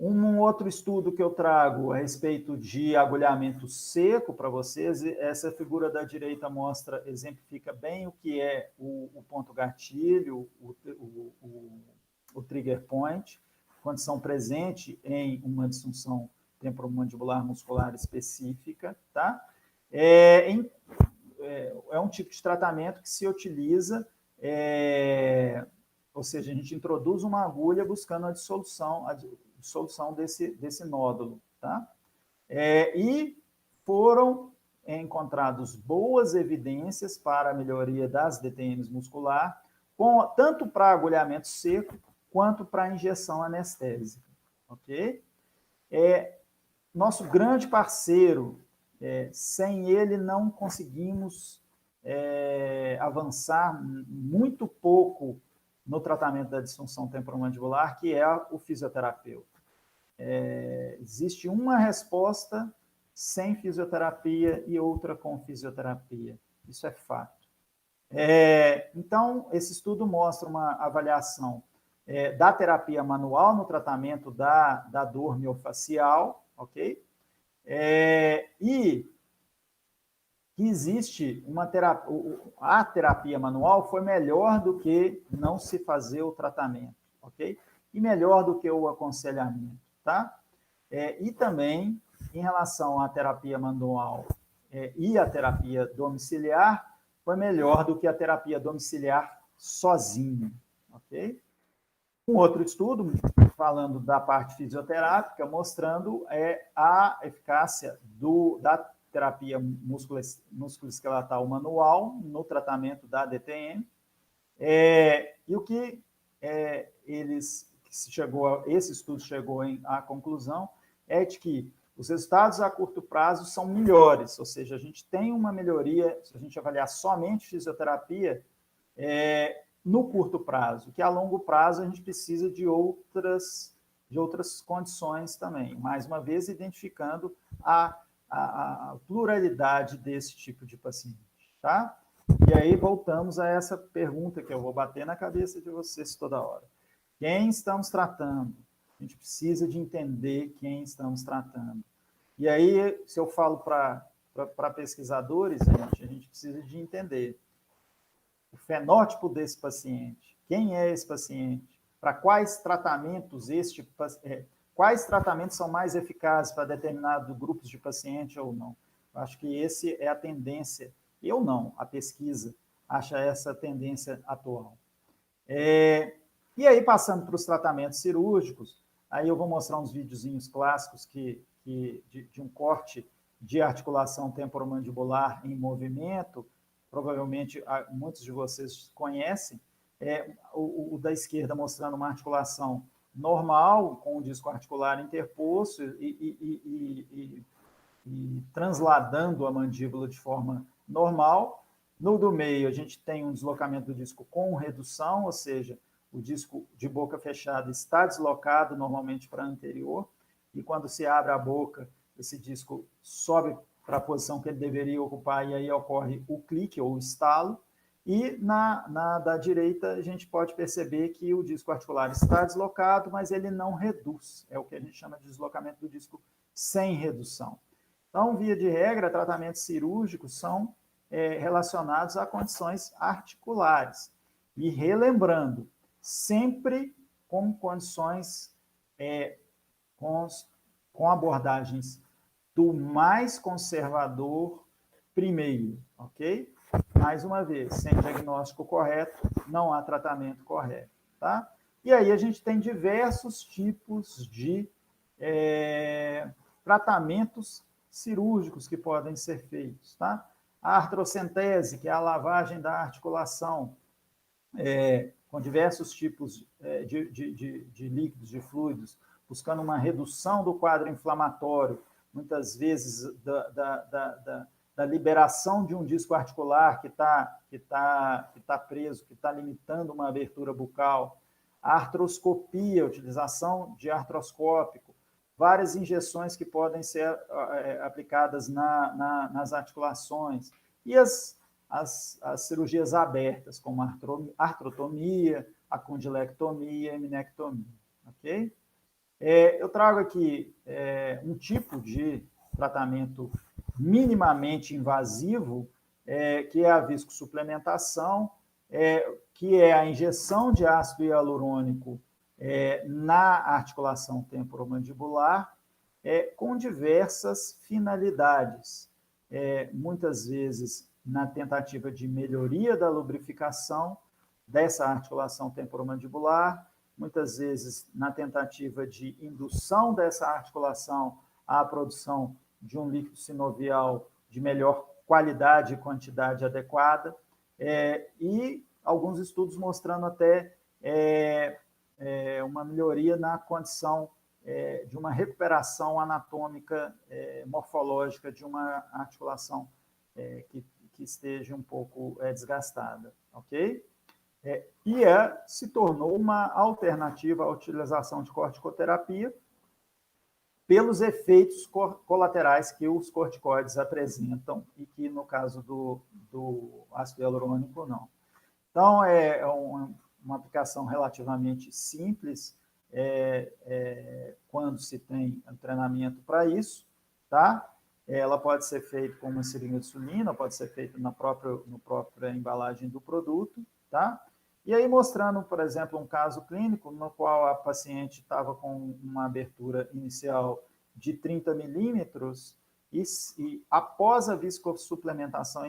Um outro estudo que eu trago a respeito de agulhamento seco para vocês, essa figura da direita exemplifica bem o que é o ponto gatilho, o trigger point, condição presente em uma disfunção temporomandibular muscular específica. Tá? É um tipo de tratamento que se utiliza, ou seja, a gente introduz uma agulha buscando a dissolução desse nódulo. Tá? E foram encontradas boas evidências para a melhoria das DTMs muscular, tanto para agulhamento seco quanto para injeção anestésica. Ok? Nosso grande parceiro, sem ele não conseguimos avançar muito pouco no tratamento da disfunção temporomandibular, que é o fisioterapeuta. Existe uma resposta sem fisioterapia e outra com fisioterapia. Isso é fato. Então, esse estudo mostra uma avaliação da terapia manual no tratamento da dor miofascial, ok? E que existe a terapia manual foi melhor do que não se fazer o tratamento, ok? E melhor do que o aconselhamento, tá? E também, em relação à terapia manual e a terapia domiciliar, foi melhor do que a terapia domiciliar sozinha, ok? Um outro estudo, falando da parte fisioterápica, mostrando a eficácia da terapia musculoesqueletal manual no tratamento da DTM. E o que esse estudo chegou à conclusão é de que os resultados a curto prazo são melhores, ou seja, a gente tem uma melhoria, se a gente avaliar somente fisioterapia, no curto prazo, que a longo prazo a gente precisa de outras condições também. Mais uma vez, identificando a pluralidade desse tipo de paciente, tá? E aí voltamos a essa pergunta que eu vou bater na cabeça de vocês toda hora. Quem estamos tratando? A gente precisa de entender quem estamos tratando. E aí, se eu falo para pesquisadores, a gente precisa de entender o fenótipo desse paciente, quem é esse paciente, para quais tratamentos quais tratamentos são mais eficazes para determinados grupos de paciente ou não. Eu acho que esse é a tendência, eu não, a pesquisa acha essa tendência atual. E aí, passando para os tratamentos cirúrgicos, aí eu vou mostrar uns videozinhos clássicos de um corte de articulação temporomandibular em movimento, provavelmente muitos de vocês conhecem, o da esquerda mostrando uma articulação normal, com o disco articular interposto e transladando a mandíbula de forma normal. No do meio, a gente tem um deslocamento do disco com redução, ou seja, o disco de boca fechada está deslocado normalmente para anterior, e quando se abre a boca, esse disco sobe para a posição que ele deveria ocupar, e aí ocorre o clique ou o estalo. E na da direita, a gente pode perceber que o disco articular está deslocado, mas ele não reduz. É o que a gente chama de deslocamento do disco sem redução. Então, via de regra, tratamentos cirúrgicos são relacionados a condições articulares. E relembrando, sempre com condições, com abordagens do mais conservador primeiro, ok? Mais uma vez, sem diagnóstico correto, não há tratamento correto, tá? E aí a gente tem diversos tipos de tratamentos cirúrgicos que podem ser feitos, tá? A artrocentese, que é a lavagem da articulação, com diversos tipos de líquidos, de fluidos, buscando uma redução do quadro inflamatório, muitas vezes da liberação de um disco articular que está preso, que está limitando uma abertura bucal. A artroscopia, a utilização de artroscópico, várias injeções que podem ser aplicadas nas articulações, e as cirurgias abertas, como a artrotomia, a condilectomia e a eminectomia, ok? Eu trago aqui um tipo de tratamento minimamente invasivo, que é a viscosuplementação, que é a injeção de ácido hialurônico na articulação temporomandibular, com diversas finalidades. Muitas vezes na tentativa de melhoria da lubrificação dessa articulação temporomandibular, muitas vezes na tentativa de indução dessa articulação à produção de um líquido sinovial de melhor qualidade e quantidade adequada, e alguns estudos mostrando até uma melhoria na condição de uma recuperação anatômica, morfológica de uma articulação que esteja um pouco desgastada, ok? Se tornou uma alternativa à utilização de corticoterapia pelos efeitos colaterais que os corticoides apresentam e que, no caso do ácido hialurônico, não. Então, é uma aplicação relativamente simples quando se tem treinamento para isso, tá? Ela pode ser feita com uma seringa de insulina, pode ser feita na própria embalagem do produto, tá? E aí mostrando, por exemplo, um caso clínico no qual a paciente estava com uma abertura inicial de 30 milímetros e após a viscosuplementação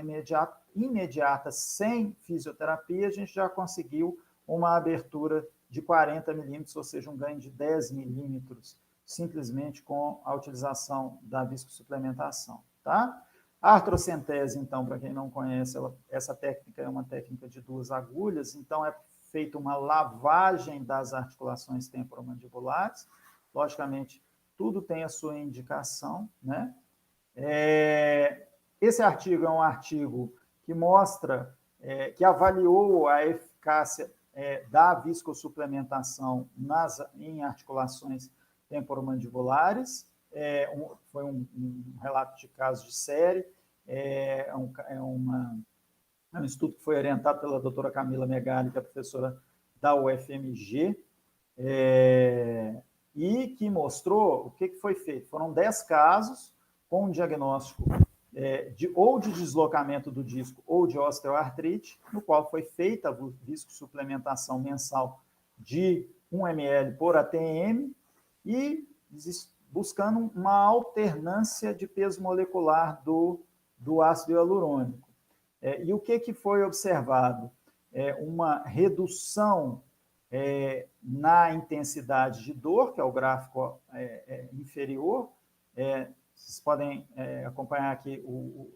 imediata sem fisioterapia, a gente já conseguiu uma abertura de 40 milímetros, ou seja, um ganho de 10 milímetros, simplesmente com a utilização da viscosuplementação, tá? A artrocentese, então, para quem não conhece, essa técnica é uma técnica de 2 agulhas, então é feita uma lavagem das articulações temporomandibulares. Logicamente, tudo tem a sua indicação, né? Esse artigo é um artigo que mostra, que avaliou eficácia da viscosuplementação em articulações temporomandibulares. Foi um relato de caso de série, é um estudo que foi orientado pela doutora Camila Megali, que é professora da UFMG, e que mostrou o que foi feito. Foram 10 casos com um diagnóstico ou de deslocamento do disco ou de osteoartrite, no qual foi feita a viscosuplementação mensal de 1 ml por ATM e buscando uma alternância de peso molecular do ácido hialurônico. E o que foi observado? Uma redução na intensidade de dor, que é o gráfico inferior. Vocês podem acompanhar que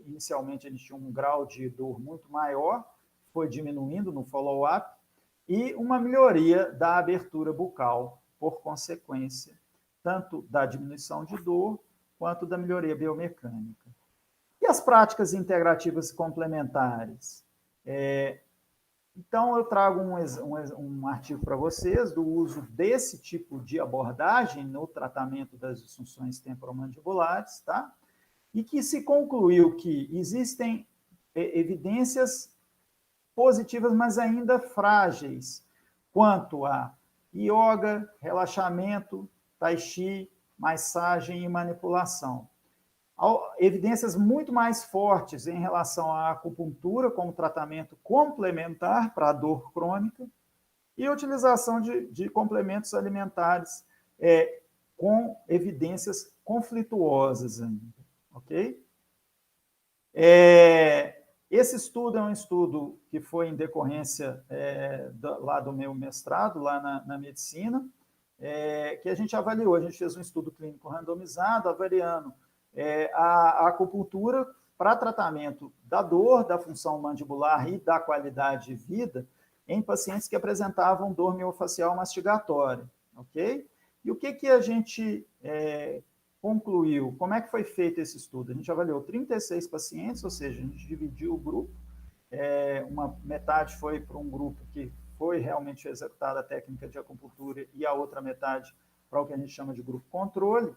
inicialmente a gente tinha um grau de dor muito maior, foi diminuindo no follow-up, e uma melhoria da abertura bucal, por consequência, tanto da diminuição de dor, quanto da melhoria biomecânica. E as práticas integrativas complementares? Então, eu trago um artigo para vocês do uso desse tipo de abordagem no tratamento das disfunções temporomandibulares, tá? E que se concluiu que existem evidências positivas, mas ainda frágeis, quanto a yoga, relaxamento, tai chi, massagem e manipulação. Evidências muito mais fortes em relação à acupuntura como tratamento complementar para a dor crônica e a utilização de complementos alimentares com evidências conflituosas ainda, ok? Esse estudo é um estudo que foi em decorrência lá do meu mestrado, lá na medicina, que a gente avaliou. A gente fez um estudo clínico randomizado, avaliando a acupuntura para tratamento da dor, da função mandibular e da qualidade de vida em pacientes que apresentavam dor miofascial mastigatória, ok? E o que a gente concluiu? Como é que foi feito esse estudo? A gente avaliou 36 pacientes, ou seja, a gente dividiu o grupo. Uma metade foi para um grupo que foi realmente executada a técnica de acupuntura e a outra metade para o que a gente chama de grupo controle.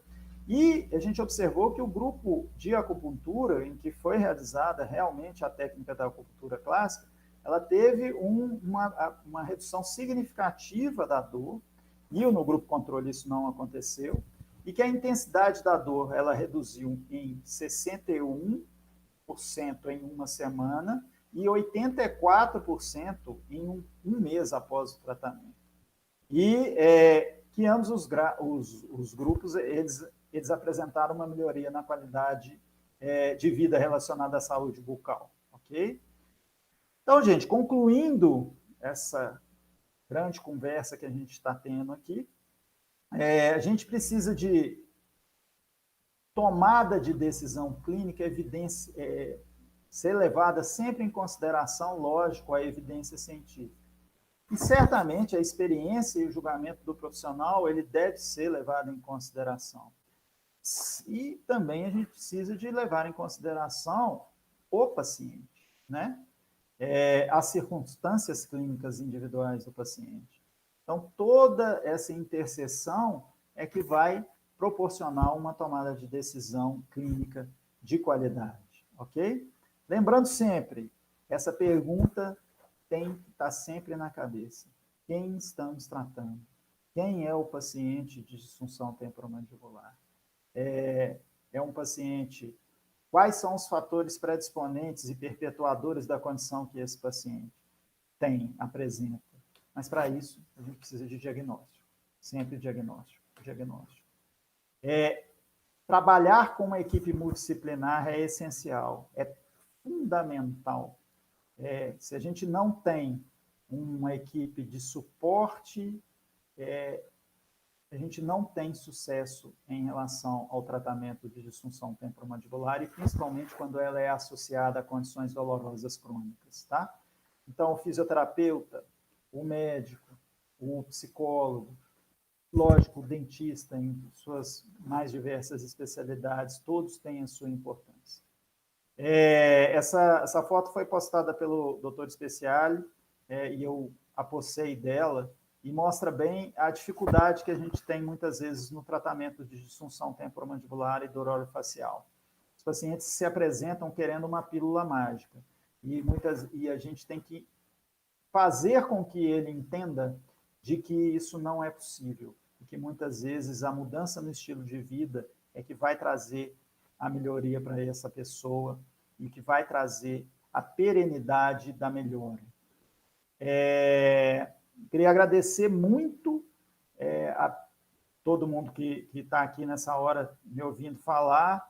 E a gente observou que o grupo de acupuntura, em que foi realizada realmente a técnica da acupuntura clássica, ela teve uma redução significativa da dor, e no grupo controle isso não aconteceu, e que a intensidade da dor ela reduziu em 61% em uma semana e 84% em um mês após o tratamento. E que ambos os grupos, eles apresentaram uma melhoria na qualidade de vida relacionada à saúde bucal, ok? Então, gente, concluindo essa grande conversa que a gente está tendo aqui, a gente precisa de tomada de decisão clínica, evidência, ser levada sempre em consideração, lógico, a evidência científica. E certamente a experiência e o julgamento do profissional, ele deve ser levado em consideração. E também a gente precisa de levar em consideração o paciente, né? As circunstâncias clínicas individuais do paciente. Então, toda essa interseção é que vai proporcionar uma tomada de decisão clínica de qualidade, ok? Lembrando sempre, essa pergunta tem que estar sempre na cabeça. Quem estamos tratando? Quem é o paciente de disfunção temporomandibular? É um paciente... Quais são os fatores predisponentes e perpetuadores da condição que esse paciente apresenta? Mas, para isso, a gente precisa de diagnóstico. Sempre diagnóstico. Trabalhar com uma equipe multidisciplinar é essencial, é fundamental. Se a gente não tem uma equipe de suporte, a gente não tem sucesso em relação ao tratamento de disfunção temporomandibular e principalmente quando ela é associada a condições dolorosas crônicas, tá? Então, o fisioterapeuta, o médico, o psicólogo, lógico, o dentista em suas mais diversas especialidades, todos têm a sua importância. Essa foto foi postada pelo Dr. Speciale e eu apossei dela, e mostra bem a dificuldade que a gente tem muitas vezes no tratamento de disfunção temporomandibular e dor orofacial. Os pacientes se apresentam querendo uma pílula mágica, e a gente tem que fazer com que ele entenda de que isso não é possível, e que muitas vezes a mudança no estilo de vida é que vai trazer a melhoria para essa pessoa e que vai trazer a perenidade da melhora. Queria agradecer muito a todo mundo que está aqui nessa hora me ouvindo falar,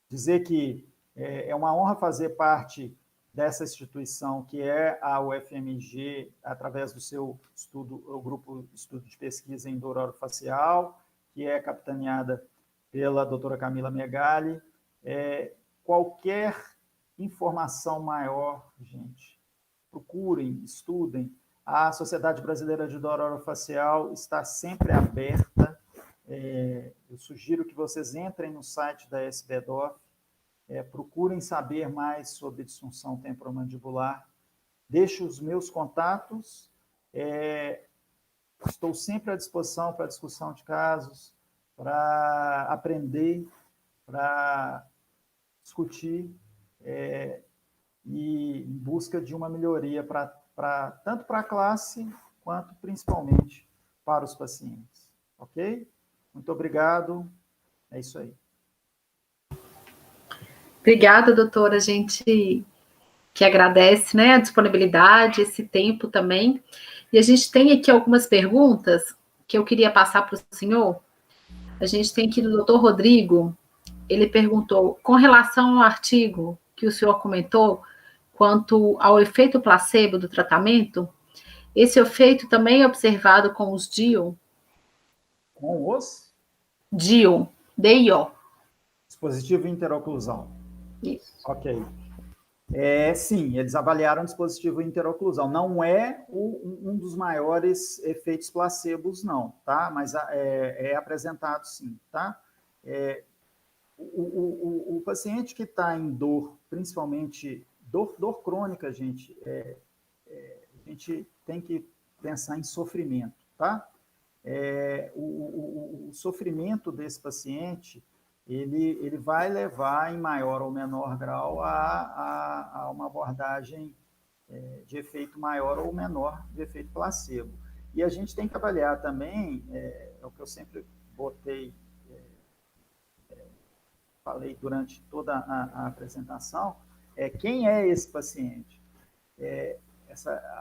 dizer que é uma honra fazer parte dessa instituição que é a UFMG, através do seu estudo, o grupo Estudo de Pesquisa em Dor Orofacial, que é capitaneada pela doutora Camila Megali. Qualquer informação maior, gente, procurem, estudem. A Sociedade Brasileira de Dor Orofacial está sempre aberta. Eu sugiro que vocês entrem no site da SBDOF, procurem saber mais sobre disfunção temporomandibular. Deixo os meus contatos. Estou sempre à disposição para discussão de casos, para aprender, para discutir, e em busca de uma melhoria tanto para a classe, quanto principalmente para os pacientes. Ok? Muito obrigado. É isso aí. Obrigada, doutora. A gente que agradece, né, a disponibilidade, esse tempo também. E a gente tem aqui algumas perguntas que eu queria passar para o senhor. A gente tem aqui do doutor Rodrigo. Ele perguntou, com relação ao artigo que o senhor comentou, quanto ao efeito placebo do tratamento, esse efeito também é observado com os DIU? Com os? DIU, DIO. Dispositivo interoclusal. Isso. Ok. Sim, eles avaliaram o dispositivo interoclusal. Não é um dos maiores efeitos placebos, não, tá? Mas é apresentado sim, tá? O paciente que está em dor, principalmente dor crônica, gente, a gente tem que pensar em sofrimento, tá? O sofrimento desse paciente, ele vai levar em maior ou menor grau a uma abordagem de efeito maior ou menor de efeito placebo. E a gente tem que avaliar também, é o que eu sempre botei, falei durante toda a apresentação, quem é esse paciente?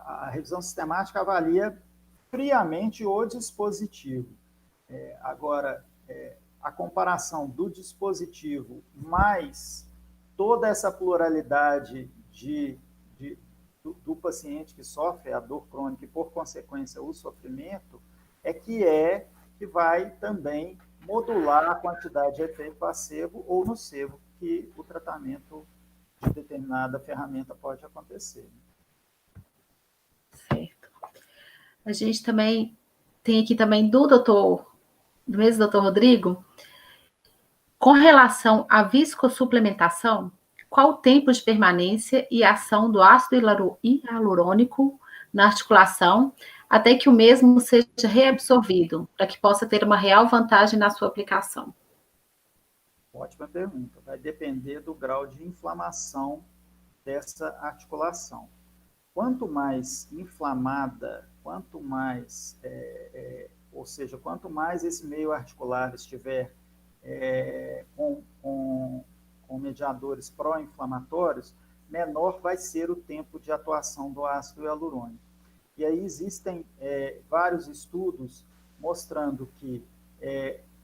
A revisão sistemática avalia friamente o dispositivo. Agora, a comparação do dispositivo mais toda essa pluralidade do paciente que sofre a dor crônica e, por consequência, o sofrimento, que vai também modular a quantidade de efeito placebo ou nocebo que o tratamento de determinada ferramenta pode acontecer. Certo. A gente também tem aqui também do mesmo doutor Rodrigo, com relação à viscossuplementação, qual o tempo de permanência e ação do ácido hialurônico na articulação até que o mesmo seja reabsorvido, para que possa ter uma real vantagem na sua aplicação? Ótima pergunta. Vai depender do grau de inflamação dessa articulação. Quanto mais inflamada, quanto mais esse meio articular estiver com mediadores pró-inflamatórios, menor vai ser o tempo de atuação do ácido hialurônico. E aí existem vários estudos mostrando que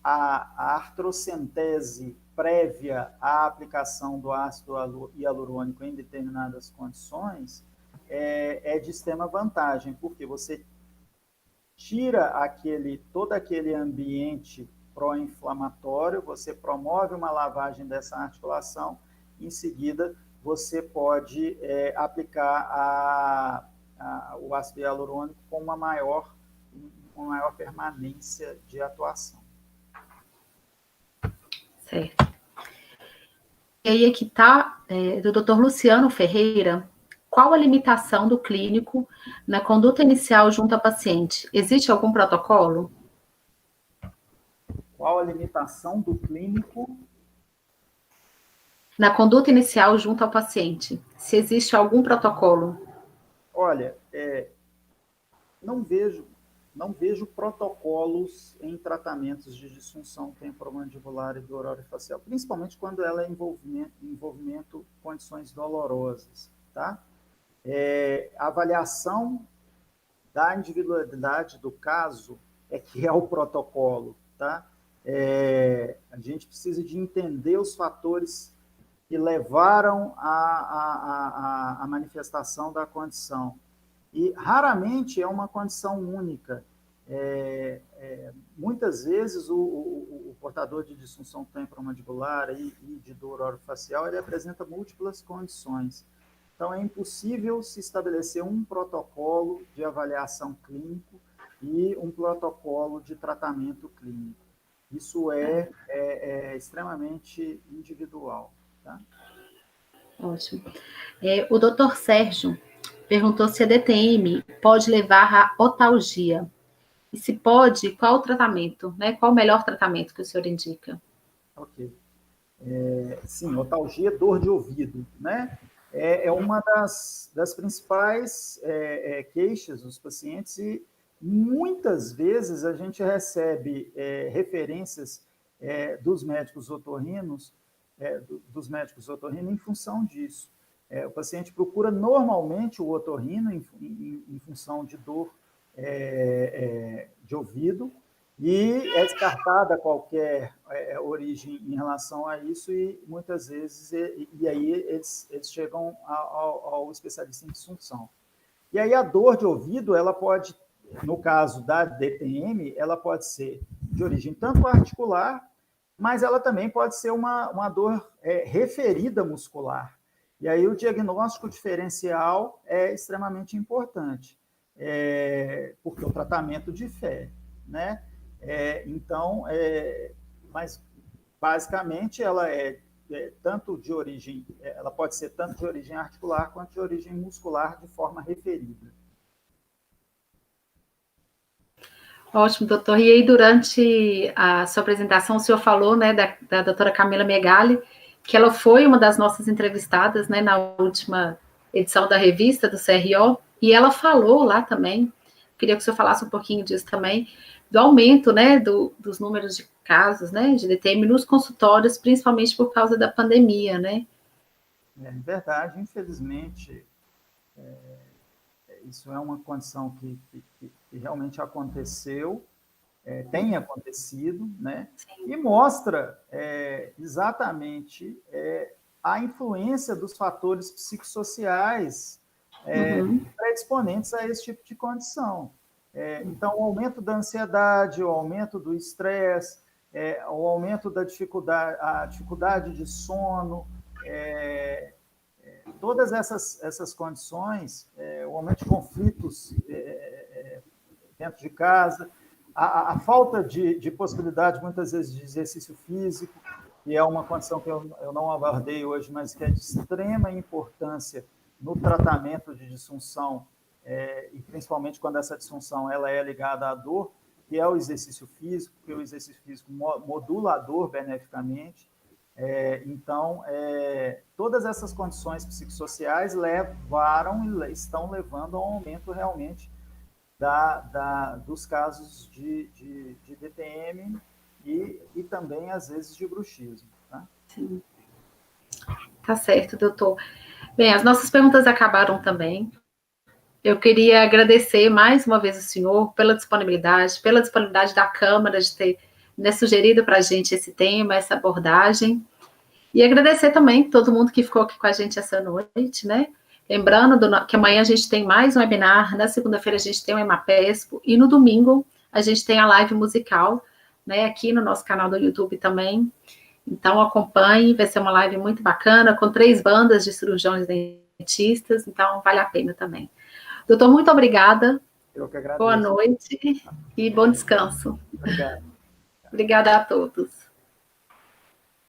a artrocentese prévia à aplicação do ácido hialurônico em determinadas condições é de extrema vantagem, porque você tira todo aquele ambiente pró-inflamatório, você promove uma lavagem dessa articulação, em seguida você pode aplicar o ácido hialurônico com uma maior permanência de atuação. Certo. E aí aqui está, do Dr. Luciano Ferreira, qual a limitação do clínico na conduta inicial junto ao paciente? Existe algum protocolo? Qual a limitação do clínico? Na conduta inicial junto ao paciente, se existe algum protocolo? Olha, não vejo protocolos em tratamentos de disfunção temporomandibular e do orofacial, principalmente quando ela é envolvimento condições dolorosas, tá? A avaliação da individualidade do caso é que é o protocolo, tá? A gente precisa de entender os fatores que levaram à manifestação da condição. E raramente é uma condição única. Muitas vezes o portador de disfunção temporomandibular e de dor orofacial, ele apresenta múltiplas condições. Então, é impossível se estabelecer um protocolo de avaliação clínico e um protocolo de tratamento clínico. Isso é extremamente individual. Tá? Ótimo. O doutor Sérgio perguntou se a DTM pode levar à otalgia. E se pode, qual o tratamento, né? Qual o melhor tratamento que o senhor indica? Ok. Sim, otalgia, dor de ouvido, né? É uma das principais queixas dos pacientes e muitas vezes a gente recebe referências dos médicos otorrinos, em função disso. O paciente procura normalmente o otorrino em função de dor de ouvido, e é descartada qualquer origem em relação a isso, e muitas vezes, e aí eles chegam ao especialista em disfunção. E aí a dor de ouvido, ela pode, no caso da DTM, ela pode ser de origem tanto articular, mas ela também pode ser uma dor referida muscular. E aí o diagnóstico diferencial é extremamente importante, porque o tratamento difere, né? Então, mas basicamente ela tanto de origem, ela pode ser tanto de origem articular quanto de origem muscular de forma referida. Ótimo, doutor. E aí, durante a sua apresentação, o senhor falou, né, da doutora Camila Megali, que ela foi uma das nossas entrevistadas, né, na última edição da revista do CRO, e ela falou lá também, queria que o senhor falasse um pouquinho disso também, do aumento, né, dos números de casos, né, de DTM nos consultórios, principalmente por causa da pandemia, né? É verdade, infelizmente, isso é uma condição que realmente aconteceu, tem acontecido, né? Sim. E mostra exatamente a influência dos fatores psicossociais predisponentes a esse tipo de condição. Então, o aumento da ansiedade, o aumento do estresse, o aumento da dificuldade de sono, todas essas condições, o aumento de conflitos dentro de casa, a falta de possibilidade, muitas vezes, de exercício físico, que é uma condição que eu não abordei hoje, mas que é de extrema importância no tratamento de disfunção, e principalmente quando essa disfunção ela é ligada à dor, que é o exercício físico, porque o exercício físico modula a dor beneficamente. Então, todas essas condições psicossociais levaram e estão levando ao aumento realmente dos casos de DTM e também, às vezes, de bruxismo. Tá? Sim. Tá certo, doutor. Bem, as nossas perguntas acabaram também. Eu queria agradecer mais uma vez o senhor pela disponibilidade da Câmara de ter, né, sugerido para a gente esse tema, essa abordagem. E agradecer também todo mundo que ficou aqui com a gente essa noite, né? Lembrando que amanhã a gente tem mais um webinar, na segunda-feira a gente tem o EMAPESPO, e no domingo a gente tem a live musical, né, aqui no nosso canal do YouTube também. Então acompanhe, vai ser uma live muito bacana, com 3 bandas de cirurgiões dentistas, então vale a pena também. Doutor, muito obrigada. Eu que agradeço. Boa noite e bom descanso. Obrigado. Obrigada a todos.